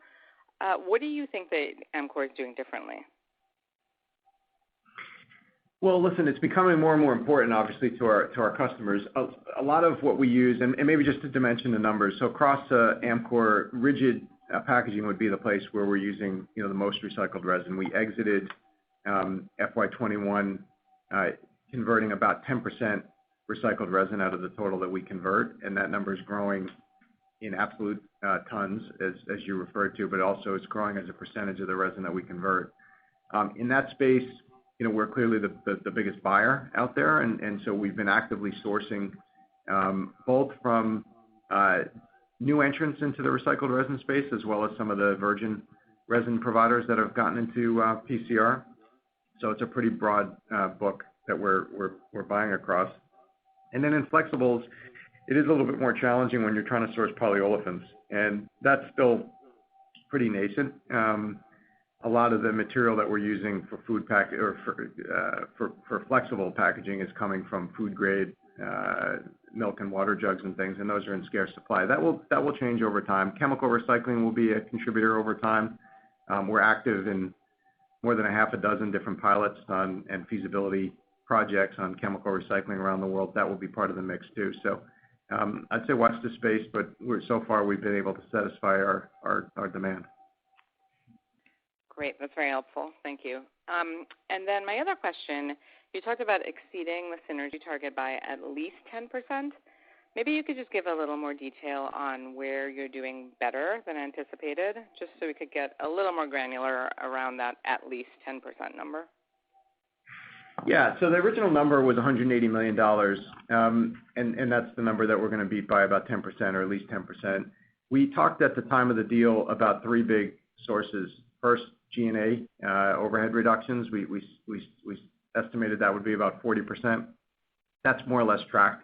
What do you think that Amcor is doing differently? Well, listen, it's becoming more and more important, obviously, to our customers. A lot of what we use, and maybe just to dimension the numbers. So across Amcor, rigid packaging would be the place where we're using the most recycled resin. We exited FY21 converting about 10% recycled resin out of the total that we convert, and that number is growing in absolute tons, as you referred to, but also it's growing as a percentage of the resin that we convert. In that space, we're clearly the biggest buyer out there, and so we've been actively sourcing both from new entrants into the recycled resin space, as well as some of the virgin resin providers that have gotten into PCR. So it's a pretty broad book that we're buying across. And then in flexibles, it is a little bit more challenging when you're trying to source polyolefins, and that's still pretty nascent. A lot of the material that we're using for food pack or for flexible packaging is coming from food grade milk and water jugs and things, and those are in scarce supply. That will change over time. Chemical recycling will be a contributor over time. We're active in more than a half a dozen different pilots and feasibility projects on chemical recycling around the world. That will be part of the mix too. So I'd say watch the space, but so far we've been able to satisfy our demand. Great, that's very helpful. Thank you. And then my other question, you talked about exceeding the synergy target by at least 10%. Maybe you could just give a little more detail on where you're doing better than anticipated, just so we could get a little more granular around that at least 10% number. Yeah, so the original number was $180 million, and that's the number that we're going to beat by about 10% or at least 10%. We talked at the time of the deal about three big sources. First, G&A overhead reductions. We estimated that would be about 40%. That's more or less tracked.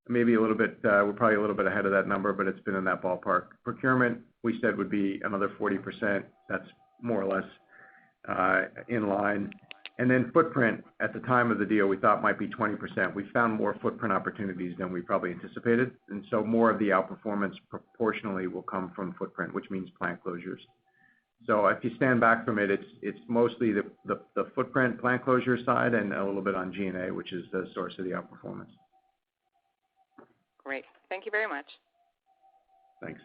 Maybe a little bit, we're probably a little bit ahead of that number, but it's been in that ballpark. Procurement, we said, would be another 40%. That's more or less in line. And then footprint, at the time of the deal, we thought might be 20%. We found more footprint opportunities than we probably anticipated, and so more of the outperformance proportionally will come from footprint, which means plant closures. So if you stand back from it, it's mostly the footprint plant closure side and a little bit on G&A, which is the source of the outperformance. Great. Thank you very much. Thanks.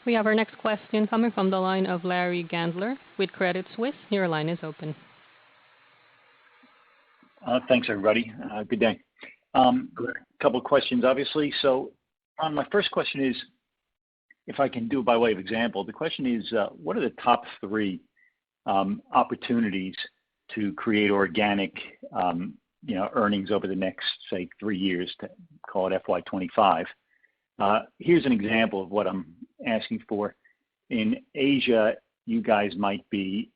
We have our next question coming from the line of Larry Gandler with Credit Suisse. Your line is open. Thanks, everybody. Good day. A couple of questions, obviously. So my first question is, if I can do it by way of example, the question is, what are the top three opportunities to create organic earnings over the next, say, 3 years, to call it FY25? Here's an example of what I'm asking for. In Asia, you guys might be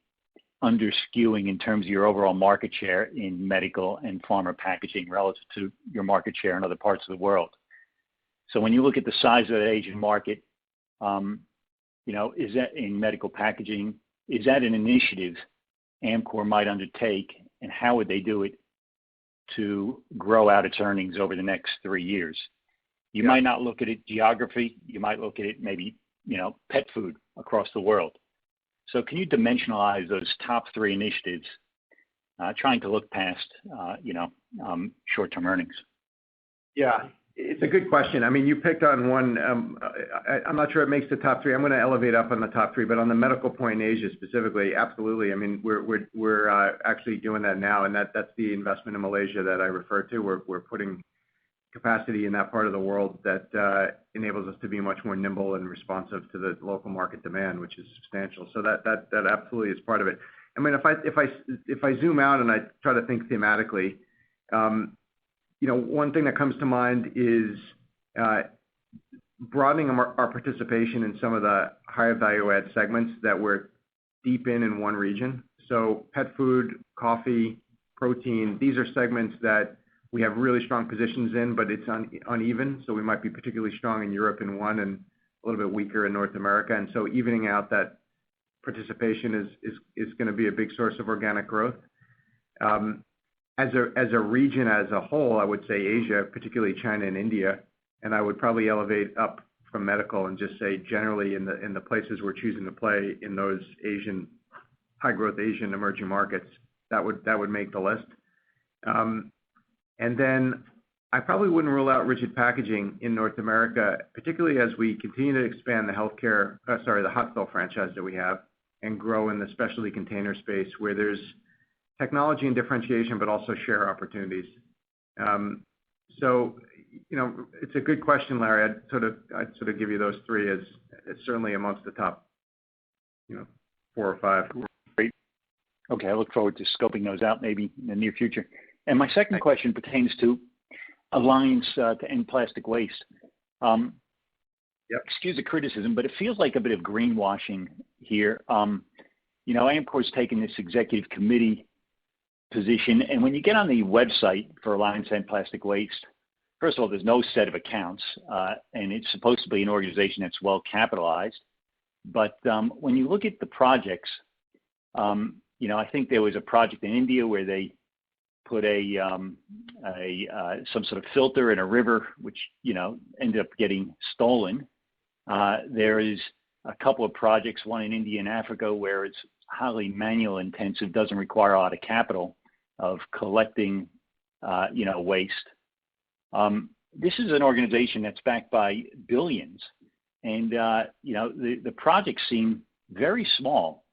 under-skewing in terms of your overall market share in medical and pharma packaging relative to your market share in other parts of the world. So when you look at the size of the Asian market, is that in medical packaging, is that an initiative Amcor might undertake, and how would they do it to grow out its earnings over the next 3 years? You might not look at it geography. You might look at it maybe, pet food across the world. So can you dimensionalize those top three initiatives, trying to look past, short-term earnings? Yeah, it's a good question. I mean, you picked on one. I'm not sure it makes the top three. I'm going to elevate up on the top three, but on the medical point in Asia specifically, absolutely. I mean, we're actually doing that now, and that's the investment in Malaysia that I referred to. We're putting capacity in that part of the world that enables us to be much more nimble and responsive to the local market demand, which is substantial. So that absolutely is part of it. I mean, if I zoom out and I try to think thematically, one thing that comes to mind is broadening our participation in some of the higher value add segments that we're deep in one region. So pet food, coffee, protein, these are segments that we have really strong positions in, but it's uneven. So we might be particularly strong in Europe in one and a little bit weaker in North America. And so evening out that participation is going to be a big source of organic growth. As a region as a whole, I would say Asia, particularly China and India, and I would probably elevate up from medical and just say generally in the places we're choosing to play in those high growth Asian emerging markets, that would make the list. And then I probably wouldn't rule out rigid packaging in North America, particularly as we continue to expand the hot fill franchise that we have, and grow in the specialty container space where there's technology and differentiation, but also share opportunities. So, it's a good question, Larry. I'd sort of give you those three as certainly amongst the top, 4 or 5. Great. Okay, I look forward to scoping those out maybe in the near future. And my second question pertains to Alliance to End Plastic Waste. Excuse the criticism, but it feels like a bit of greenwashing here. Amcor's taken this executive committee position, and when you get on the website for Alliance to End Plastic Waste, first of all, there's no set of accounts, and it's supposed to be an organization that's well capitalized. But when you look at the projects, I think there was a project in India where they put some sort of filter in a river, which ended up getting stolen. There is a couple of projects, one in India and Africa, where it's highly manual intensive, doesn't require a lot of capital of collecting, waste. This is an organization that's backed by billions, and the projects seem very small.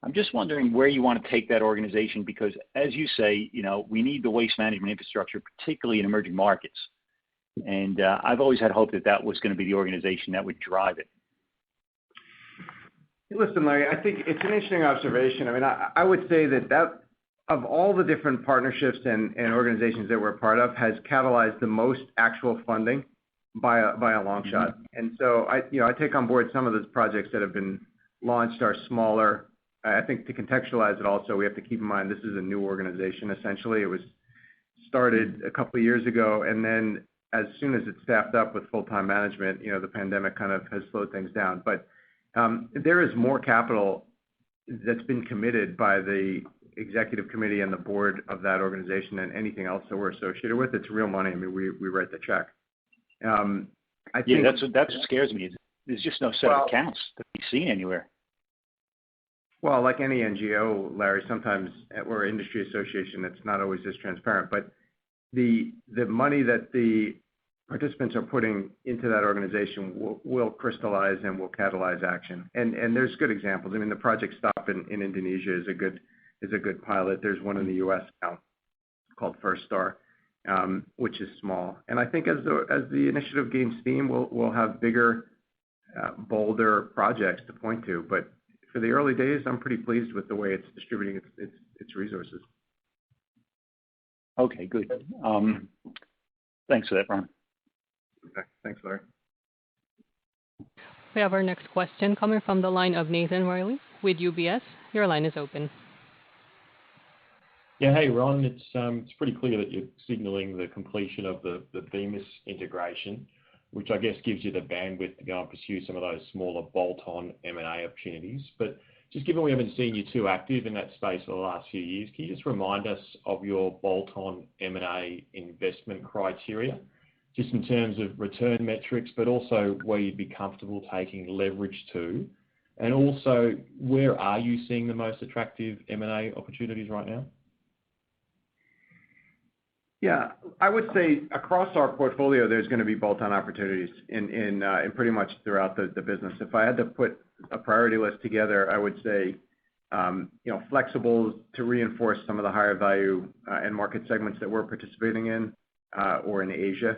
I'm just wondering where you want to take that organization because, as you say, we need the waste management infrastructure, particularly in emerging markets. And I've always had hope that was going to be the organization that would drive it. Listen, Larry, I think it's an interesting observation. I mean, I would say that of all the different partnerships and organizations that we're part of has catalyzed the most actual funding by a long shot. And so I take on board some of those projects that have been launched are smaller. I think to contextualize it also, we have to keep in mind this is a new organization essentially. It was started a couple of years ago, and then as soon as it staffed up with full-time management, the pandemic kind of has slowed things down. But there is more capital that's been committed by the executive committee and the board of that organization than anything else that we're associated with. It's real money. I mean, we write the check. I think that's what scares me. There's just no set of accounts to be seen anywhere. Well, like any NGO, Larry, sometimes or industry association, it's not always this transparent. But the money that the participants are putting into that organization will crystallize and will catalyze action. And there's good examples. I mean, the Project Stop in Indonesia is a good pilot. There's one in the U.S. now called First Star, which is small. And I think as the initiative gains steam, we'll have bigger, bolder projects to point to. But for the early days, I'm pretty pleased with the way it's distributing its resources. Okay, good. Thanks for that, Ron. Okay, thanks, Larry. We have our next question coming from the line of Nathan Reilly with UBS. Your line is open. Yeah, hey, Ron. It's pretty clear that you're signaling the completion of the Bemis integration, which I guess gives you the bandwidth to go and pursue some of those smaller bolt-on M&A opportunities. But just given we haven't seen you too active in that space for the last few years, can you just remind us of your bolt-on M&A investment criteria, just in terms of return metrics, but also where you'd be comfortable taking leverage to? And also, where are you seeing the most attractive M&A opportunities right now? Yeah, I would say across our portfolio, there's going to be bolt-on opportunities in pretty much throughout the business. If I had to put a priority list together, I would say, flexibles to reinforce some of the higher value and market segments that we're participating in, or in Asia,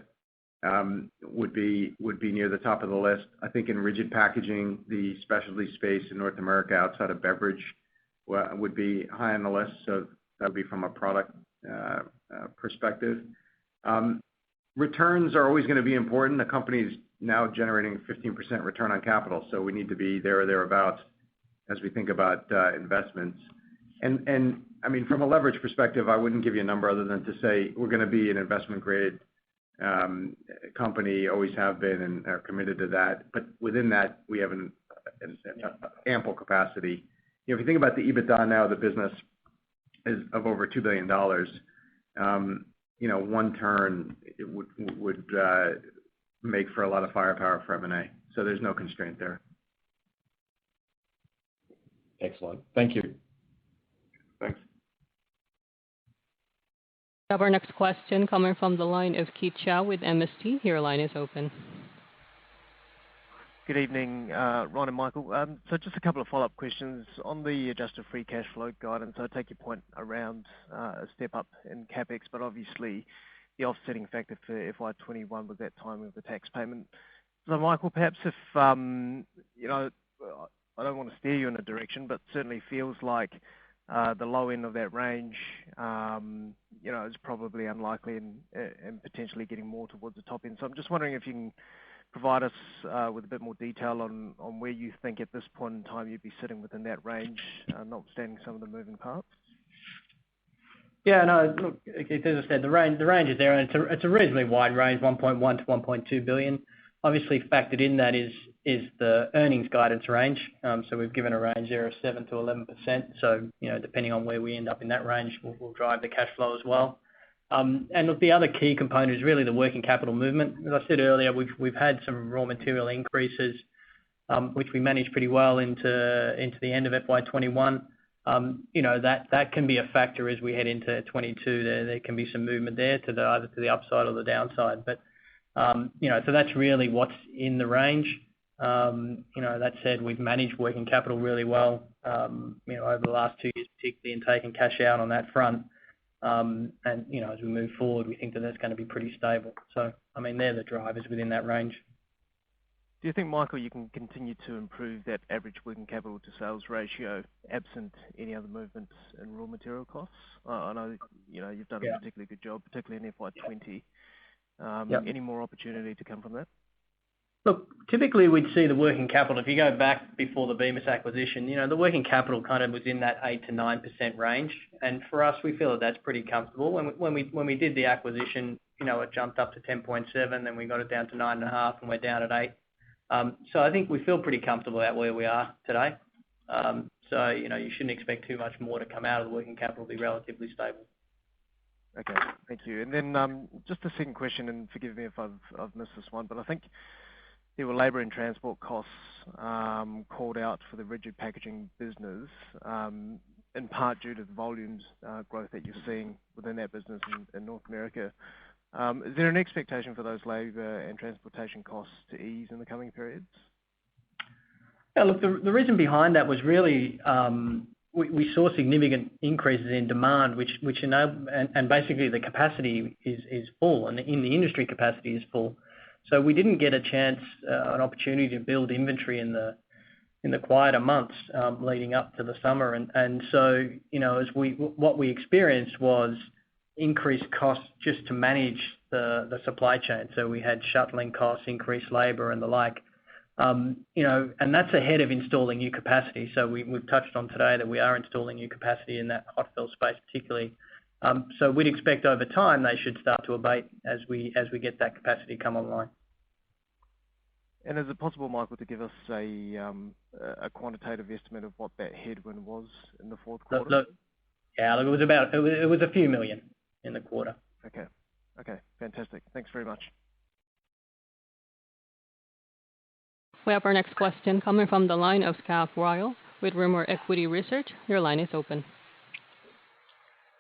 would be near the top of the list. I think in rigid packaging, the specialty space in North America outside of beverage would be high on the list. So that would be from a product perspective. Returns are always going to be important. The company's now generating 15% return on capital, so we need to be there or thereabouts as we think about investments. And I mean, from a leverage perspective, I wouldn't give you a number other than to say we're going to be an investment grade company, always have been, and are committed to that. But within that, we have an ample capacity. If you think about the EBITDA now, the business is of over $2 billion. One turn it would make for a lot of firepower for M&A. So there's no constraint there. Excellent. Thank you. Thanks. We have our next question coming from the line of Chau with MST. Your line is open. Good evening, Ron and Michael. So just a couple of follow-up questions. On the adjusted free cash flow guidance, I take your point around a step up in CapEx, but obviously the offsetting factor for FY 2021 was that timing of the tax payment. So Michael, perhaps if, you know, I don't want to steer you in a direction, but certainly feels like the low end of that range, you know, is probably unlikely and potentially getting more towards the top end. So I'm just wondering if you can provide us with a bit more detail on where you think at this point in time you'd be sitting within that range, notwithstanding some of the moving parts. Yeah, no, look, as I said, the range is there, and it's a reasonably wide range, 1.1 to 1.2 billion. Obviously, factored in that is the earnings guidance range. So we've given a range there of 7 to 11%. So, you know, depending on where we end up in that range, will drive the cash flow as well. And look, the other key component is really the working capital movement. As I said earlier, we've had some raw material increases, which we managed pretty well into the end of FY 21. You know, that can be a factor as we head into 22. There can be some movement there to either to the upside or the downside. But you know, so that's really what's in the range. You know, that said, we've managed working capital really well, you know, over the last 2 years, particularly in taking cash out on that front. And, you know, as we move forward, we think that that's going to be pretty stable. So, I mean, they're the drivers within that range. Do you think, Michael, you can continue to improve that average working capital to sales ratio absent any other movements in raw material costs? I know, you know, you've done a particularly good job, particularly in FY 20. Any more opportunity to come from that? Look, typically we'd see the working capital, if you go back before the Bemis acquisition, you know, the working capital kind of was in that 8 to 9% range. And for us, we feel that that's pretty comfortable. When we did the acquisition, you know, it jumped up to 10.7, then we got it down to 9.5, and we're down at 8. So I think we feel pretty comfortable at where we are today. So, you know, you shouldn't expect too much more to come out of the working capital, be relatively stable. Okay, thank you. And then just a second question, and forgive me if I've missed this one, but I think there were labour and transport costs called out for the rigid packaging business, in part due to the volumes growth that you're seeing within that business in North America. Is there an expectation for those labour and transportation costs to ease in the coming periods? Yeah, look, the reason behind that was really we saw significant increases in demand, which enabled, and basically the capacity is full, and in the industry capacity is full. So we didn't get a chance, an opportunity to build inventory in the quieter months leading up to the summer, and so, you know, what we experienced was increased costs just to manage the supply chain. So we had shuttling costs, increased labour and the like. You know, and that's ahead of installing new capacity. So we've touched on today that we are installing new capacity in that hot fill space particularly. So we'd expect over time they should start to abate as we get that capacity come online. And is it possible, Michael, to give us a quantitative estimate of what that headwind was in the fourth quarter? Look, it was a few million in the quarter. Okay, fantastic. Thanks very much. We have our next question coming from the line of Scott Royal with Rimor Equity Research. Your line is open.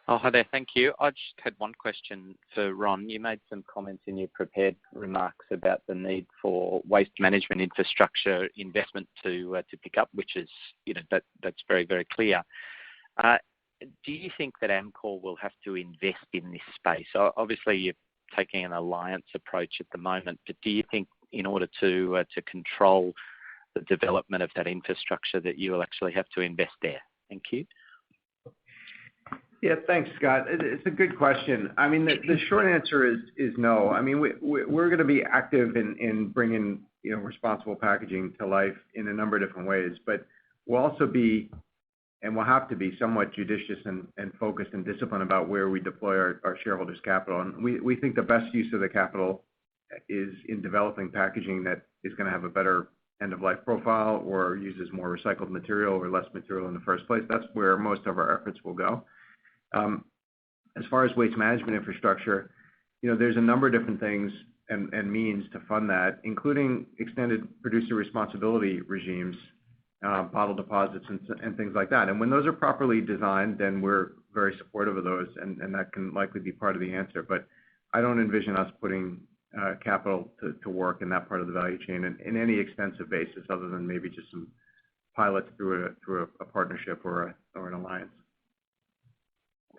Oh, hi there. Thank you. I just had one question for Ron. You made some comments in your prepared remarks about the need for waste management infrastructure investment to pick up, which is, you know, that's very, very clear. Do you think that Amcor will have to invest in this space? Obviously, you're taking an alliance approach at the moment, but do you think in order to control the development of that infrastructure that you will actually have to invest there? Thank you. Yeah, thanks, Scott. It's a good question. I mean, the short answer is no. I mean, we're going to be active in bringing, you know, responsible packaging to life in a number of different ways, but we'll also be, and we'll have to be, somewhat judicious and focused and disciplined about where we deploy our shareholders' capital. And we think the best use of the capital is in developing packaging that is going to have a better end-of-life profile or uses more recycled material or less material in the first place. That's where most of our efforts will go. As far as waste management infrastructure, you know, there's a number of different things and means to fund that, including extended producer responsibility regimes, bottle deposits and things like that. And when those are properly designed, then we're very supportive of those, and that can likely be part of the answer. But I don't envision us putting capital to work in that part of the value chain in any extensive basis other than maybe just some pilots through a partnership or an alliance.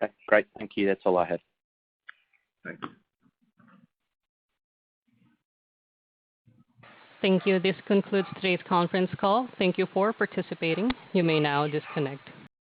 Okay, great. Thank you. That's all I had. Thanks. Thank you. This concludes today's conference call. Thank you for participating. You may now disconnect.